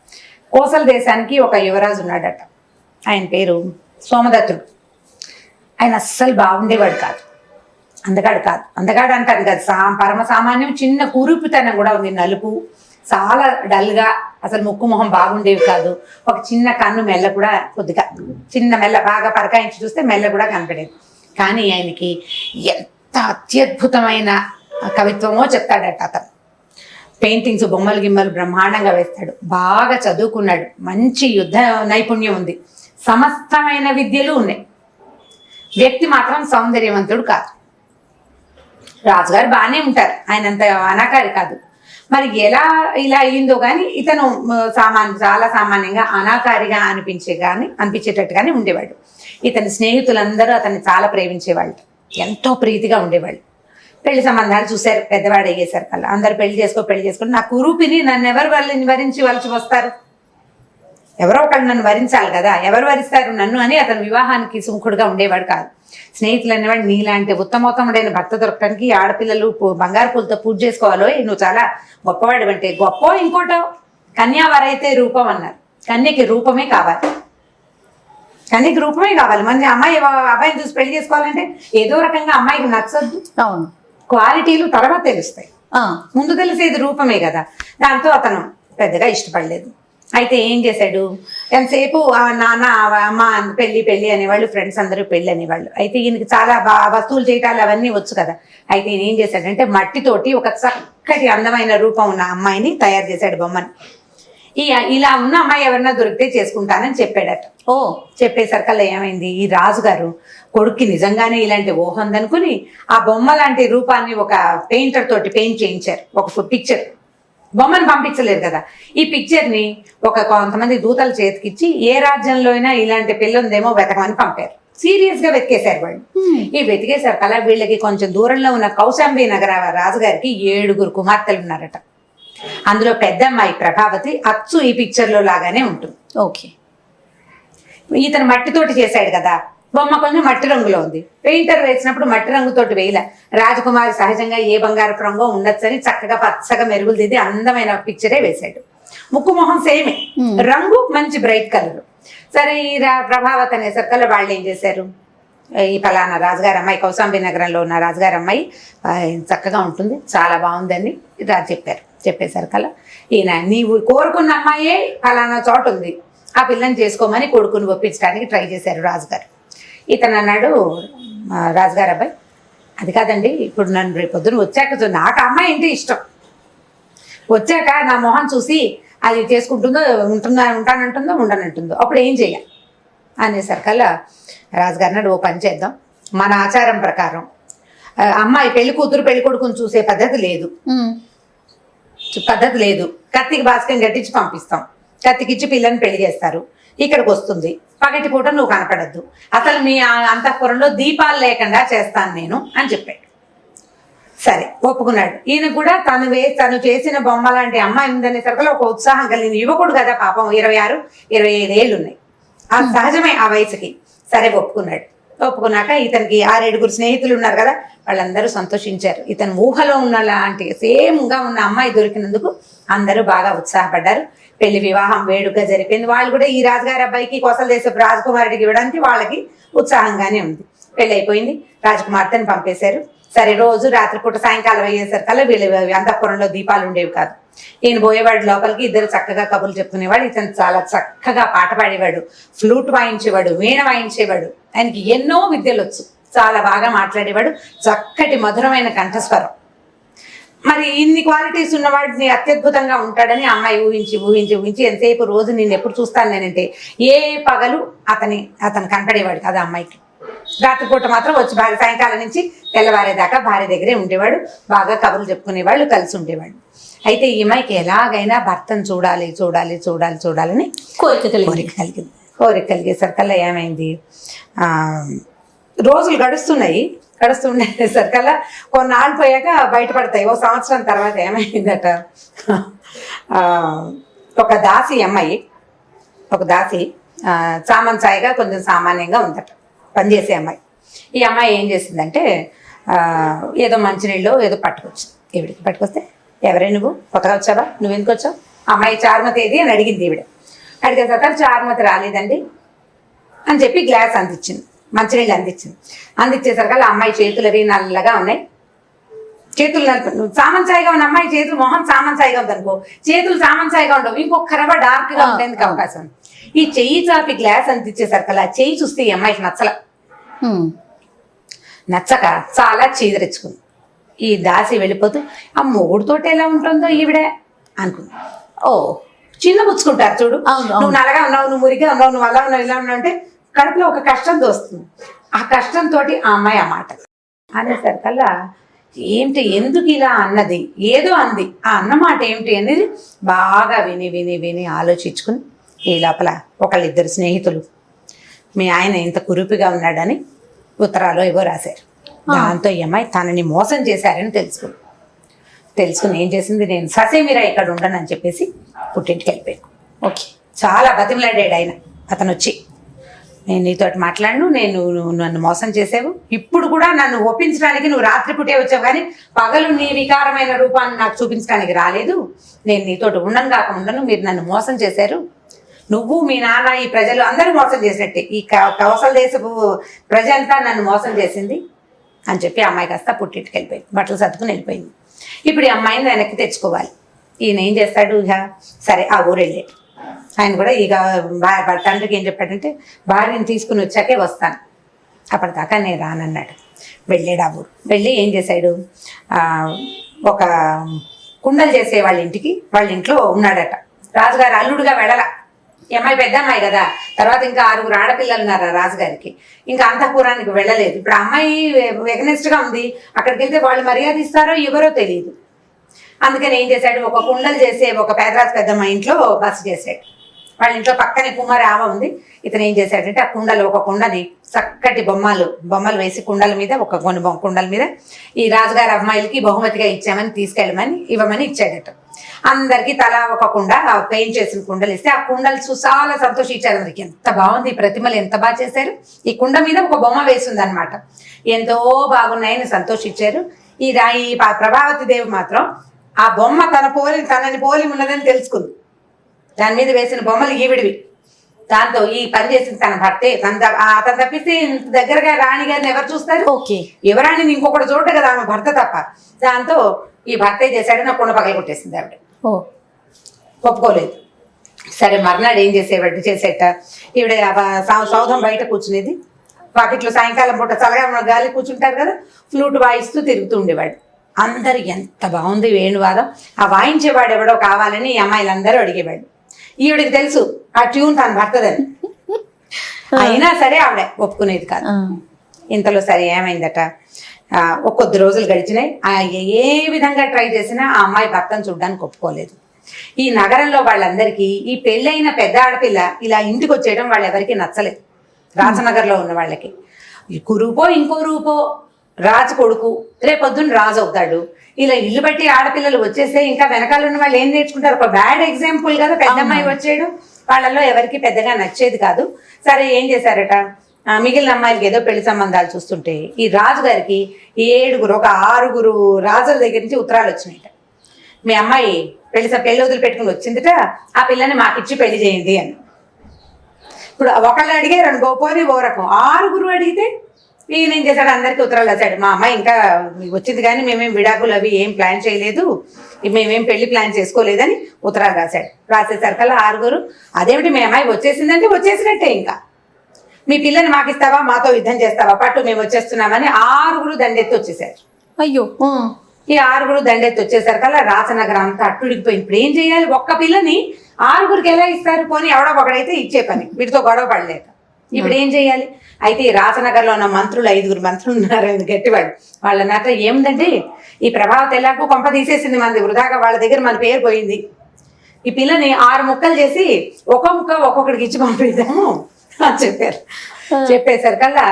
కోసల దేశానికి ఒక యువరాజు ఉన్నాడట. ఆయన పేరు సోమదత్తుడు. ఆయన అస్సలు బాగుండేవాడు కాదు, అందగాడు అంటారు కదా, పరమ సామాన్యం, చిన్న కురుపుతనం కూడా ఉంది, నలుపు, చాలా డల్గా, అసలు ముక్కు మొహం బాగుండేవి కాదు. ఒక చిన్న కన్ను మెల్ల కూడా కొద్దిగా చిన్న మెల్ల బాగా పరకాయించి చూస్తే మెల్ల కూడా కనపడేది. కానీ ఆయనకి ఎంత అత్యద్భుతమైన కవిత్వమో చెప్తాడట అతను. పెయింటింగ్స్, బొమ్మలు గిమ్మలు బ్రహ్మాండంగా వేస్తాడు, బాగా చదువుకున్నాడు, మంచి యుద్ధ నైపుణ్యం ఉంది, సమస్తమైన విద్యలు ఉన్నాయి. వ్యక్తి మాత్రం సౌందర్యవంతుడు కాదు. రాజుగారు బాగానే ఉంటారు, ఆయన అంత అనాకారి కాదు. మరి ఎలా ఇలా అయ్యిందో కానీ ఇతను చాలా సామాన్యంగా అనాకారిగా అనిపించేటట్టుగానే ఉండేవాడు. ఇతని స్నేహితులందరూ అతన్ని చాలా ప్రేమించేవాళ్ళు, ఎంతో ప్రీతిగా ఉండేవాళ్ళు. పెళ్లి సంబంధాలు చూశారు, పెద్దవాడు అయ్యేసారు కల్లా అందరు పెళ్లి చేసుకుని నా కురూపిని నన్ను ఎవరు వరించి వలసి వస్తారు? ఎవరో ఒకళ్ళు నన్ను వరించాలి కదా, ఎవరు వరిస్తారు నన్ను అని అతను వివాహానికి సుముఖుడుగా ఉండేవాడు కాదు. స్నేహితులు అనేవాడు, నీలాంటి ఉత్తమోత్తముడైన భర్త దొరకడానికి ఆడపిల్లలు బంగారు పూలతో పూజ చేసుకోవాలో, నువ్వు చాలా గొప్పవాడు అంటే. గొప్ప ఇంకోటో, కన్యావరైతే రూపం అన్నారు. కన్యకి రూపమే కావాలి, కన్యకి రూపమే కావాలి. మంచి అబ్బాయిని చూసి పెళ్లి చేసుకోవాలంటే ఏదో రకంగా అమ్మాయికి నచ్చద్దు. అవును, క్వాలిటీలు తర్వాత తెలుస్తాయి, ముందు తెలిసేది రూపమే కదా. దాంతో అతను పెద్దగా ఇష్టపడలేదు. అయితే ఏం చేశాడు, ఎంతసేపు నాన్న అమ్మ పెళ్ళి అనేవాళ్ళు, ఫ్రెండ్స్ అందరూ పెళ్ళి అనేవాళ్ళు. అయితే ఈయనకి చాలా వస్తువులు చేయటాలు అవన్నీ వచ్చు కదా. అయితే ఈయన ఏం చేశాడంటే మట్టితోటి ఒక చక్కటి అందమైన రూపం ఉన్న అమ్మాయిని తయారు చేశాడు, బొమ్మని. ఇలా ఉన్న అమ్మాయి ఎవరన్నా దొరికితే చేసుకుంటానని చెప్పాడట. చెప్పేసరికల్లా ఏమైంది, ఈ రాజుగారు కొడుక్కి నిజంగానే ఇలాంటి ఊహ ఉందనుకుని ఆ బొమ్మ లాంటి రూపాన్ని ఒక పెయింటర్ తోటి పెయింట్ చేయించారు. ఒక పిక్చర్, బొమ్మను పంపించలేరు కదా, ఈ పిక్చర్ని కొంతమంది దూతల చేతికిచ్చి ఏ రాజ్యంలో అయినా ఇలాంటి పిల్ల ఉందేమో వెతకమని పంపారు. సీరియస్ గా వెతికేశారు వాళ్ళు. ఈ వెతికేశారు కల్లా వీళ్ళకి కొంచెం దూరంలో ఉన్న కౌశాంబి నగర రాజుగారికి 7 కుమార్తెలు ఉన్నారట. అందులో పెద్ద అమ్మాయి ప్రభావతి అచ్చు ఈ పిక్చర్ లో లాగానే ఉంటుంది. ఓకే, ఇతను మట్టితోటి చేశాడు కదా, బొమ్మ కొంచెం మట్టి రంగులో ఉంది. పెయింటర్ వేసినప్పుడు మట్టి రంగుతోటి వేయలే, రాజకుమారి సహజంగా ఏ బంగారపు రంగో ఉండొచ్చని చక్కగా పచ్చగా మెరుగులు దిద్ది అందమైన పిక్చరే వేశాడు. ముక్కు మొహం సేమే, రంగు మంచి బ్రైట్ కలర్. సరే, ఈ ప్రభావతి అనేసరికల్లా వాళ్ళు ఏం చేశారు, ఈ ఫలానా రాజుగారి అమ్మాయి, కౌశాంబి నగరంలో ఉన్న రాజుగారి అమ్మాయి చక్కగా ఉంటుంది, చాలా బాగుందని రాజు చెప్పారు. చెప్పేసరికల్లా ఈయన నీవు కోరుకున్న అమ్మాయే ఫలానా చోట ఉంది, ఆ పిల్లని చేసుకోమని కొడుకుని ఒప్పించడానికి ట్రై చేశారు రాజుగారు. ఇతను అన్నాడు, రాజుగారు అబ్బాయి, అది కాదండి, ఇప్పుడు నన్ను రేపు పొద్దున వచ్చాక నాకు అమ్మాయి అంటే ఇష్టం, వచ్చాక నా మొహం చూసి అది చేసుకుంటుందో ఉంటానంటుందో ఉండనంటుందో అప్పుడు ఏం చేయాలి అనేసరికల్లా రాజుగారిని ఓ పని చేద్దాం, మన ఆచారం ప్రకారం అమ్మాయి పెళ్లి కూతురు పెళ్లి కొడుకుని చూసే పద్ధతి లేదు. కత్తికి బాస్కం కట్టించి పంపిస్తాం, కత్తికిచ్చి పిల్లని పెళ్లి చేస్తారు, ఇక్కడికి వస్తుంది, పగటి పూట నువ్వు కనపడద్దు, అసలు మీ అంతఃపురంలో దీపాలు లేకుండా చేస్తాను నేను అని చెప్పాడు. సరే ఒప్పుకున్నాడు. ఈయన కూడా తను చేసిన బొమ్మ లాంటి అమ్మాయి ఉందనేసరికి ఒక ఉత్సాహం కలిగింది. యువకుడు కదా పాపం, 26, 25 ఏళ్ళు ఉన్నాయి, ఆ సహజమే ఆ వయసుకి. సరే ఒప్పుకున్నాడు. ఒప్పుకున్నాక ఇతనికి 6-7 స్నేహితులు ఉన్నారు కదా, వాళ్ళందరూ సంతోషించారు. ఇతను ఊహలో ఉన్న లాంటి సేమ్గా ఉన్న అమ్మాయి దొరికినందుకు అందరూ బాగా ఉత్సాహపడ్డారు. పెళ్లి వివాహం వేడుకగా జరిపింది. వాళ్ళు కూడా ఈ రాజుగారి అబ్బాయికి కోసల దేశపు రాజకుమారుడికి ఇవ్వడానికి వాళ్ళకి ఉత్సాహంగానే ఉంది. పెళ్లి అయిపోయింది, రాజకుమార్తెని పంపేశారు. సరే రోజు రాత్రిపూట సాయంకాలం అయ్యేసరికల్లా వీళ్ళు అంతఃపురంలో దీపాలు ఉండేవి కాదు. ఈయన పోయేవాడు లోపలికి, ఇద్దరు చక్కగా కబుర్లు చెప్పుకునేవాడు. ఇతను చాలా చక్కగా పాట పాడేవాడు, ఫ్లూట్ వాయించేవాడు, వీణ వాయించేవాడు. ఆయనకి ఎన్నో విద్యలు వచ్చు, చాలా బాగా మాట్లాడేవాడు, చక్కటి మధురమైన కంఠస్వరం. మరి ఇన్ని క్వాలిటీస్ ఉన్నవాడిని అత్యద్భుతంగా ఉంటాడని అమ్మాయి ఊహించి ఎంతసేపు రోజు నేను ఎప్పుడు చూస్తాను నేనంటే ఏ పగలు అతను కనపడేవాడు కాదు అమ్మాయికి. రాత్రిపూట మాత్రం వచ్చి సాయంకాలం నుంచి తెల్లవారేదాకా భార్య దగ్గరే ఉండేవాడు, బాగా కబుర్లు చెప్పుకునేవాళ్ళు, కలిసి ఉండేవాడు. అయితే ఈ అమ్మాయికి ఎలాగైనా భర్తను చూడాలని కోరిక కలిగేసరికల్లా ఏమైంది, రోజులు గడుస్తుండేసరికల్లా కొన్నాళ్ళు పోయాక బయటపడతాయి. ఓ సంవత్సరం తర్వాత ఏమైందట, ఒక దాసి సామంచాయిగా కొంచెం సామాన్యంగా ఉందట, పనిచేసే అమ్మాయి. ఈ అమ్మాయి ఏం చేసిందంటే ఏదో మంచినీళ్ళు ఏదో పట్టుకొస్తే ఎవరే నువ్వు కొత్తగా వచ్చావా, నువ్వెందుకు వచ్చావు, అమ్మాయి చారుమతి ఏది అని అడిగింది. అడిగిన తర్వాత చారుమతి రాలేదండి అని చెప్పి గ్లాస్ అందించింది, మంచినీళ్ళు అందించేసరికి అమ్మాయి చేతులు అవి నల్లగా ఉన్నాయి. చేతులు సామంచాయిగా ఉన్న అమ్మాయి చేతులు, మొహం సామంచాయిగా ఉంది అనుకో, చేతులు సామంచాయిగా ఉండవు, ఇంకొక రవ్వ డార్క్ గా ఉండేందుకు అవకాశం ఉంది. ఈ చెయ్యి చాపి గ్లాస్ అందించేసరికి ఆ చెయ్యి చూస్తే ఈ అమ్మాయికి నచ్చక చాలా చీదరించుకుంది. ఈ దాసి వెళ్ళిపోతూ ఆ మొగుడుతోటి ఎలా ఉంటుందో ఈవిడే అనుకుంది. చిన్న పుచ్చుకుంటారు చూడు, నువ్వు నల్లగా ఉన్నావు, నువ్వు మురిగా ఉన్నావు, నువ్వు అలా ఉన్నావు, ఇలా ఉన్నావు అంటే కడుపులో ఒక కష్టం తోస్తుంది. ఆ కష్టంతో ఆ అమ్మాయి ఆ మాట అనేసరికల్లా ఏమిటి, ఎందుకు ఇలా అన్నది, ఏదో అంది, ఆ అన్నమాట ఏమిటి అనేది బాగా విని ఆలోచించుకుని ఈ లోపల ఒకళ్ళిద్దరు స్నేహితులు మీ ఆయన ఇంత కురుపిగా ఉన్నాడని ఉత్తరాలు ఏవో రాశారు. దాంతో ఈ అమ్మాయి తనని మోసం చేశారని తెలుసుకుని ఏం చేసింది, నేను ససేమిరా ఇక్కడ ఉండను అని చెప్పేసి పుట్టింటికి వెళ్ళిపోయాను. ఓకే, చాలా బతిమలాడాడు ఆయన. అతను వచ్చి, నేను నీతోటి మాట్లాడను, నన్ను మోసం చేసావు, ఇప్పుడు కూడా నన్ను ఒప్పించడానికి నువ్వు రాత్రిపూటే వచ్చావు కానీ పగలు నీ వికారమైన రూపాన్ని నాకు చూపించడానికి రాలేదు, నేను నీతోటి ఉండను, మీరు నన్ను మోసం చేశారు, నువ్వు మీ నాన్న ఈ ప్రజలు అందరూ మోసం చేసినట్టే, ఈ కోసల దేశపు ప్రజ అంతా నన్ను మోసం చేసింది అని చెప్పి అమ్మాయి కాస్త పుట్టింటికి వెళ్ళిపోయింది, బట్టలు సర్దుకుని వెళ్ళిపోయింది. ఇప్పుడు ఈ అమ్మాయిని వెనక్కి తెచ్చుకోవాలి. ఈయన ఏం చేస్తాడు, సరే ఆ ఊరు వెళ్ళాడు. ఆయన కూడా తండ్రికి ఏం చెప్పాడంటే భార్యను తీసుకుని వచ్చాకే వస్తాను, అప్పటిదాకా నేను రానన్నాడు. వెళ్ళాడు ఆ ఊరు. వెళ్ళి ఏం చేశాడు, ఒక కుండలు చేసే వాళ్ళ ఇంట్లో ఉన్నాడట. రాజుగారు అల్లుడుగా వెళ్ళాల, ఈ అమ్మాయి పెద్ద అమ్మాయి కదా, తర్వాత ఇంకా 6 ఆడపిల్లలు ఉన్నారు రాజుగారికి, ఇంకా అంతఃపురానికి వెళ్ళలేదు. ఇప్పుడు అమ్మాయి ఎగనెస్ట్గా ఉంది, అక్కడికి వెళ్తే వాళ్ళు మర్యాద ఇస్తారో ఎవరో తెలియదు. అందుకని ఏం చేశాడు, ఒక కుండలు చేసే ఒక పేదరాజు పెద్దమ్మ ఇంట్లో బస చేశాడు. వాళ్ళ ఇంట్లో పక్కనే కుమారి ఆవ ఉంది. ఇతను ఏం చేశాడంటే ఆ ఒక కుండని చక్కటి బొమ్మలు వేసి కుండల మీద కొన్ని కుండల మీద ఈ రాజుగారి అమ్మాయిలకి బహుమతిగా ఇవ్వమని ఇచ్చాడట. అందరికి తలా ఒక కుండ పెయింట్ చేసిన కుండలు ఇస్తే ఆ కుండలు చాలా సంతోషించారు. అందరికి ఎంత బాగుంది, ఈ ప్రతిమలు ఎంత బాగా చేశారు, ఈ కుండ మీద ఒక బొమ్మ వేసింది అనమాట, ఎంతో బాగున్నాయని సంతోషించారు. ఈ ప్రభావతి దేవి మాత్రం ఆ బొమ్మ తనని పోలి ఉన్నదని తెలుసుకుంది. దాని మీద వేసిన బొమ్మలు ఈవిడివి. దాంతో ఈ పని చేసిన తన భర్తే, అతను తప్పిస్తే ఇంత దగ్గరగా రాణి గారిని ఎవరు చూస్తారు, యువరాణిని ఇంకొకటి చూడదు కదా ఆమె భర్త తప్ప. దాంతో ఈ భర్తే చేశాడు, నా కుండ పగల కొట్టేసింది ఆవిడ. ఒప్పుకోలేదు. సరే మర్నాడు ఏం చేసేట ఈవిడ సౌధం బయట కూర్చునేది, వాకిట్లో సాయంకాలం పూట చల్లగా గాలి కూర్చుంటారు కదా, ఫ్లూట్ వాయిస్తూ తిరుగుతూ ఉండేవాడు. అందరు ఎంత బాగుంది వేణువాదం, ఆ వాయించేవాడు ఎవడో కావాలని ఈ అమ్మాయిలందరూ అడిగేవాడు. ఈవిడికి తెలుసు ఆ ట్యూన్ తను భర్తదని, అయినా సరే ఆవిడ ఒప్పుకునేది కాదు. ఇంతలో సరే ఏమైందట, కొద్ది రోజులు గడిచినాయి. ఏ విధంగా ట్రై చేసినా ఆ అమ్మాయి భర్తను చూడడానికి ఒప్పుకోలేదు. ఈ నగరంలో వాళ్ళందరికీ ఈ పెళ్ళైన పెద్ద ఆడపిల్ల ఇలా ఇంటికి వచ్చేయడం వాళ్ళెవరికి నచ్చలేదు. రాజనగర్లో ఉన్న వాళ్ళకి ఇంకో రూపో రాజు కొడుకు రేపొద్దున రాజు అవుతాడు. ఇలా ఇల్లు బట్టి ఆడపిల్లలు వచ్చేస్తే ఇంకా వెనకాల ఉన్న వాళ్ళు ఏం నేర్చుకుంటారు? ఒక బ్యాడ్ ఎగ్జాంపుల్ కదా పెద్ద అమ్మాయి వచ్చేయడం. వాళ్ళల్లో ఎవరికి పెద్దగా నచ్చేది కాదు. సరే ఏం చేశారట, మిగిలిన అమ్మాయిలకి ఏదో పెళ్లి సంబంధాలు చూస్తుంటే ఈ రాజుగారికి 6 రాజుల దగ్గర నుంచి ఉత్తరాలు వచ్చినాయట. మీ అమ్మాయి పెళ్లి వదిలిపెట్టుకుని వచ్చిందిట, ఆ పిల్లని మాకిచ్చి పెళ్లి చేయండి అని. ఇప్పుడు ఒకళ్ళు అడిగారు గోపోని ఓ రకం, 6 అడిగితే ఈయన ఏం చేశాడు, అందరికీ ఉత్తరాలు రాశాడు. మా అమ్మాయి ఇంకా వచ్చింది కానీ మేమేం విడాకులు అవి ఏం ప్లాన్ చేయలేదు, మేమేం పెళ్లి ప్లాన్ చేసుకోలేదని ఉత్తరాలు రాశాడు. రాసేసరికల్లా 6 అదేమిటి మీ అమ్మాయి వచ్చేసిందంటే వచ్చేసినట్టే, ఇంకా మీ పిల్లని మాకిస్తావా, మాతో యుద్ధం చేస్తావా, పట్టు మేము వచ్చేస్తున్నామని 6 దండెత్తి వచ్చేసారు. అయ్యో, ఈ 6 దండెత్తి వచ్చేసరికల్లా రాసనగరం అంతా అట్టుడికిపోయింది. ఇప్పుడు ఏం చేయాలి, ఒక్క పిల్లని 6కి ఎలా ఇస్తారు? పోనీ ఎవడో ఒకడైతే ఇచ్చే పని, వీటితో గొడవ పడలేక. ఇప్పుడు ఏం చేయాలి? అయితే ఈ రాసనగర్లో ఉన్న మంత్రులు 5 మంత్రులు ఉన్నారు, గట్టివాడు. వాళ్ళ నాట ఏముందంటే, ఈ ప్రభావతి ఎలాగో కొంప తీసేసింది మంది వృధాగా, వాళ్ళ దగ్గర మన పేరు పోయింది. ఈ పిల్లని 6 ముక్కలు చేసి ఒక్కో ముక్క ఒక్కొక్కడికి ఇచ్చి పంపిద్దాము అని చెప్పారు. చెప్పేసరికల్లా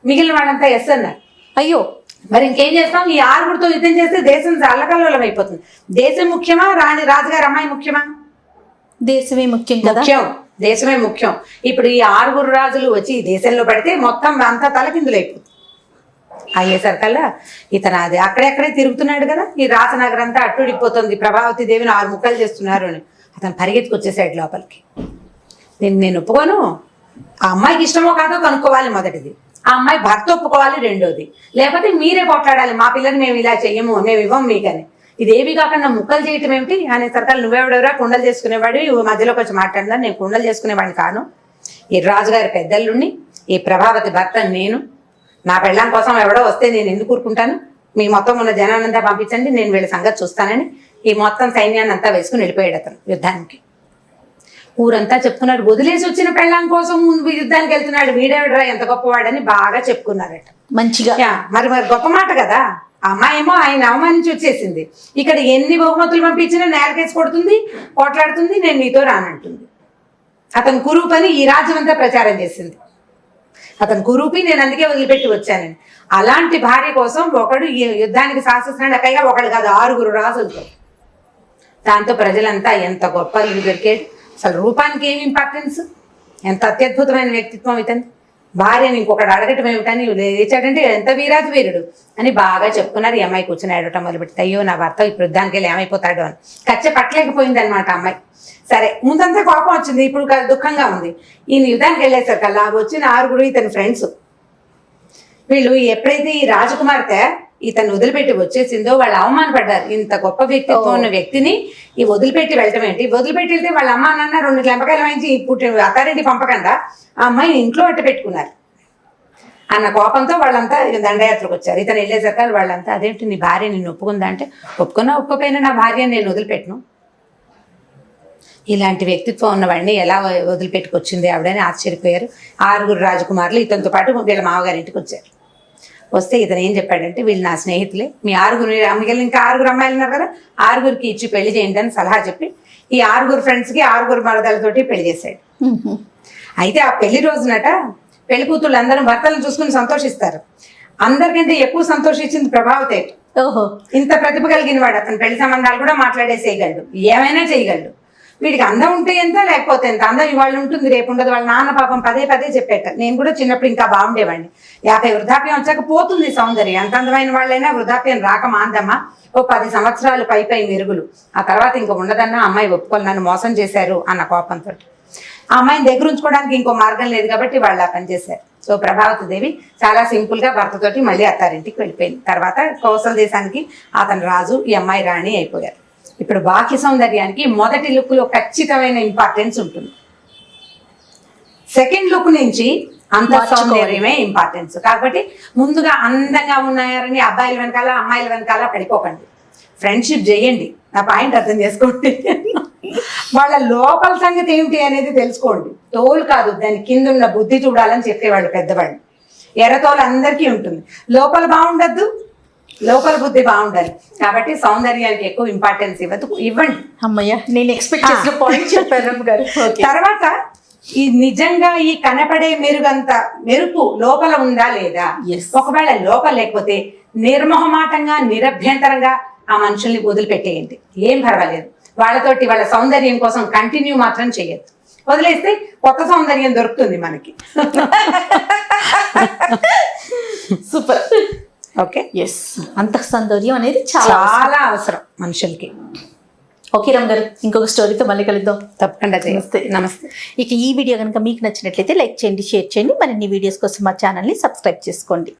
మిగిలిన వాళ్ళంతా ఎస్ అన్నారు. అయ్యో, మరి ఇంకేం చేస్తాం, ఈ 6తో యుద్ధం చేస్తే దేశం అల్లకల్లోలం అయిపోతుంది. దేశం ముఖ్యమా, రాజుగారి అమ్మాయి ముఖ్యమా? దేశమే ముఖ్యం కదా. ముఖ్యం, దేశమే ముఖ్యం. ఇప్పుడు ఈ 6 రాజులు వచ్చి ఈ దేశంలో పడితే మొత్తం అంతా తలకిందులు అయిపోతుంది. అయ్యేసరికల్లా ఇతను అది అక్కడెక్కడే తిరుగుతున్నాడు కదా, ఈ రాసనగర్ అంతా అట్టుడిపోతుంది, ప్రభావతి దేవిని 6 ముక్కలు చేస్తున్నారు అని. అతను పరిగెత్తుకొచ్చేసాడు లోపలికి. నేను ఒప్పుకోను, ఆ అమ్మాయికి ఇష్టమో కాదో కనుక్కోవాలి మొదటిది, ఆ అమ్మాయి భర్త ఒప్పుకోవాలి రెండోది, లేకపోతే మీరే కొట్లాడాలి, మా పిల్లలు మేము ఇలా చెయ్యము, మేము ఇవ్వం మీకని. ఇదేవి కాకుండా ముక్కలు చేయటం ఏమిటి అనే సరికల్, నువ్వెవడెవరా కుండలు చేసుకునేవాడు, మధ్యలోకి వచ్చి మాట్లాడినా, నేను కుండలు చేసుకునేవాడిని కాను. ఈ రాజుగారి పెద్దల్లుండి ఈ ప్రభావతి భర్త నేను, నా పెళ్ళాం కోసం ఎవడో వస్తే నేను ఎందుకు ఊరుకుంటాను, మీ మొత్తం ఉన్న జనాన్నంతా పంపించండి, నేను వీళ్ళ సంగతి చూస్తానని ఈ మొత్తం సైన్యాన్ని అంతా వేసుకుని వెళ్ళిపోయాడు అతను యుద్ధానికి. ఊరంతా చెప్పుకున్నాడు, వదిలేసి వచ్చిన పెళ్ళాం కోసం యుద్ధానికి వెళ్తున్నాడు, వీడేవిడరా ఎంత గొప్పవాడని బాగా చెప్పుకున్నారట మంచిగా. మరి గొప్ప మాట కదా. ఆ అమ్మాయి ఏమో ఆయన అవమానించి వచ్చేసింది, ఇక్కడ ఎన్ని బహుమతులు పంపించినా నేలకేసి కొడుతుంది, పోట్లాడుతుంది, నేను నీతో రానంటుంది. అతను కురూపని ఈ రాజ్యం అంతా ప్రచారం చేసింది, అతను కురూపి, నేను అందుకే వదిలిపెట్టి వచ్చానని. అలాంటి భార్య కోసం ఒకడు ఈ యుద్ధానికి శాసిస్తున్నాడు, పైగా ఒకడు కాదు 6 రాజులతో. దాంతో ప్రజలంతా ఎంత గొప్ప ఇల్లు దొరికాడు, అసలు రూపానికి ఏమి ఇంపార్టెన్స్, ఎంత అత్యద్భుతమైన వ్యక్తిత్వం ఇతను. భార్యని ఇంకొకటి అడగటం ఏమిటని లేచాడంటే ఎంత వీరాది వీరుడు అని బాగా చెప్పుకున్నారు. ఈ అమ్మాయి కూర్చొని ఆడటం మొదలుపెట్టి, అయ్యో నా భర్త ఇప్పుడు యుద్ధానికి వెళ్ళి ఏమైపోతాడు అని కచ్చ పట్టలేకపోయింది అనమాట అమ్మాయి. సరే ముందంతా కోపం వచ్చింది, ఇప్పుడు దుఃఖంగా ఉంది. ఈయన యుద్ధానికి వెళ్ళేసరికల్లా వచ్చిన 6 ఇతని ఫ్రెండ్స్, వీళ్ళు ఎప్పుడైతే ఈ రాజకుమార్తె ఇతను వదిలిపెట్టి వచ్చేసిందో వాళ్ళు అవమానపడ్డారు. ఇంత గొప్ప వ్యక్తిత్వం ఉన్న వ్యక్తిని ఈ వదిలిపెట్టి వెళ్ళటం ఏంటి, వదిలిపెట్టి వెళ్తే వాళ్ళ అమ్మ నాన్న 2 లెంపకాయలు వాయించి పుట్టిన అత్తారింటి పంపకుండా ఆ అమ్మాయిని ఇంట్లో అట్ట పెట్టుకున్నారు అన్న కోపంతో వాళ్ళంతా దండయాత్రకు వచ్చారు. ఇతను వెళ్ళేసరికి వాళ్ళంతా, అదేంటి నీ భార్య నిన్ను ఒప్పుకుందా అంటే, ఒప్పుకున్నా ఒప్పుకోపోయినా నా భార్యని నేను వదిలిపెట్టను, ఇలాంటి వ్యక్తిత్వం ఉన్నవాడిని ఎలా వదిలిపెట్టుకొచ్చింది ఆవిడని ఆశ్చర్యపోయారు. 6 రాజకుమారులు ఇతనితో పాటు వీళ్ళ మామగారింటికి వచ్చారు. వస్తే ఇతను ఏం చెప్పాడంటే, వీళ్ళు నా స్నేహితులే, మీ 6 మిగిలిన ఇంకా 6 అమ్మాయిలు ఉన్నారు కదా, 6కి ఇచ్చి పెళ్లి చేయండి అని సలహా చెప్పి ఈ 6 ఫ్రెండ్స్కి 6 మరదలతోటి పెళ్లి చేశాడు. అయితే ఆ పెళ్లి రోజునట పెళ్లి కూతుళ్ళు అందరూ భర్తలను చూసుకుని సంతోషిస్తారు. అందరికంటే ఎక్కువ సంతోషించింది ప్రభావతి. ఓహో, ఇంత ప్రతిభ కలిగిన వాడు, అతను పెళ్లి సంబంధాలు కూడా మాట్లాడేసేయగలడు, ఏమైనా చేయగలడు. వీడికి అందం ఉంటే ఎంత, లేకపోతే ఎంత. అందం ఇవాళ ఉంటుంది, రేపు ఉండదు. వాళ్ళ నాన్న పాపం పదే చెప్పేట, నేను కూడా చిన్నప్పుడు ఇంకా బాగుండేవాడిని, 50 వృద్ధాప్యం వచ్చాక పోతుంది సౌందర్యం, ఎంత అందమైన వాళ్ళైనా వృద్ధాప్యం రాక మాందమ్మా, ఓ 10 సంవత్సరాలు పై మెరుగులు, ఆ తర్వాత ఇంకా ఉండదన్నా అమ్మాయి ఒప్పుకోవాలి, నన్ను మోసం చేశారు అన్న కోపంతో. ఆ అమ్మాయిని దగ్గర ఉంచుకోవడానికి ఇంకో మార్గం లేదు కాబట్టి వాళ్ళు ఆ పని చేశారు. సో ప్రభావతి దేవి చాలా సింపుల్ గా భర్తతోటి మళ్ళీ అత్తారింటికి వెళ్ళిపోయింది. తర్వాత కౌసల దేశానికి అతను రాజు, ఈ అమ్మాయి రాణి అయిపోయారు. ఇప్పుడు బాహ్య సౌందర్యానికి మొదటి లుక్ లో ఖచ్చితమైన ఇంపార్టెన్స్ ఉంటుంది. సెకండ్ లుక్ నుంచి అంత సౌందర్యమే ఇంపార్టెన్స్. కాబట్టి ముందుగా అందంగా ఉన్నారని అబ్బాయిల వెనకాల అమ్మాయిల వెనకాల పడిపోకండి, ఫ్రెండ్షిప్ చేయండి. నా పాయింట్ అర్థం చేసుకోండి. వాళ్ళ లోపల సంగతి ఏమిటి అనేది తెలుసుకోండి. తోలు కాదు, దాని కింద ఉన్న బుద్ధి చూడాలని చెప్పేవాళ్ళు పెద్దవాళ్ళు. ఎర్రతోలు అందరికీ ఉంటుంది, లోపల బాగుండద్దు, లోపల బుద్ధి బాగుండాలి. కాబట్టి సౌందర్యానికి ఎక్కువ ఇంపార్టెన్స్ ఇవ్వండి. అమ్మయ్య, నేను ఎక్స్పెక్ట్ చేసిన పాయింట్ చెప్పారు గారు. తర్వాత ఈ నిజంగా ఈ కనపడే మెరుపు లోపల ఉందా లేదా? ఒకవేళ లోపల లేకపోతే నిర్మోహమాటంగా నిరభ్యంతరంగా ఆ మనుషుల్ని వదిలిపెట్టేయండి, ఏం పర్వాలేదు. వాళ్ళతోటి వాళ్ళ సౌందర్యం కోసం కంటిన్యూ మాత్రం చేయొద్దు, వదిలేస్తే కొత్త సౌందర్యం దొరుకుతుంది మనకి. సూపర్. ఓకే, ఎస్, అంత సౌందర్యం అనేది చాలా అవసరం మనుషులకి. ఓకే రామ్ గారు, ఇంకొక స్టోరీతో మళ్ళీ కలుద్దాం. తప్పకుండా. నమస్తే. ఇక ఈ వీడియో కనుక మీకు నచ్చినట్లయితే లైక్ చేయండి, షేర్ చేయండి. మరిన్ని వీడియోస్ కోసం మా ఛానల్ని సబ్స్క్రైబ్ చేసుకోండి.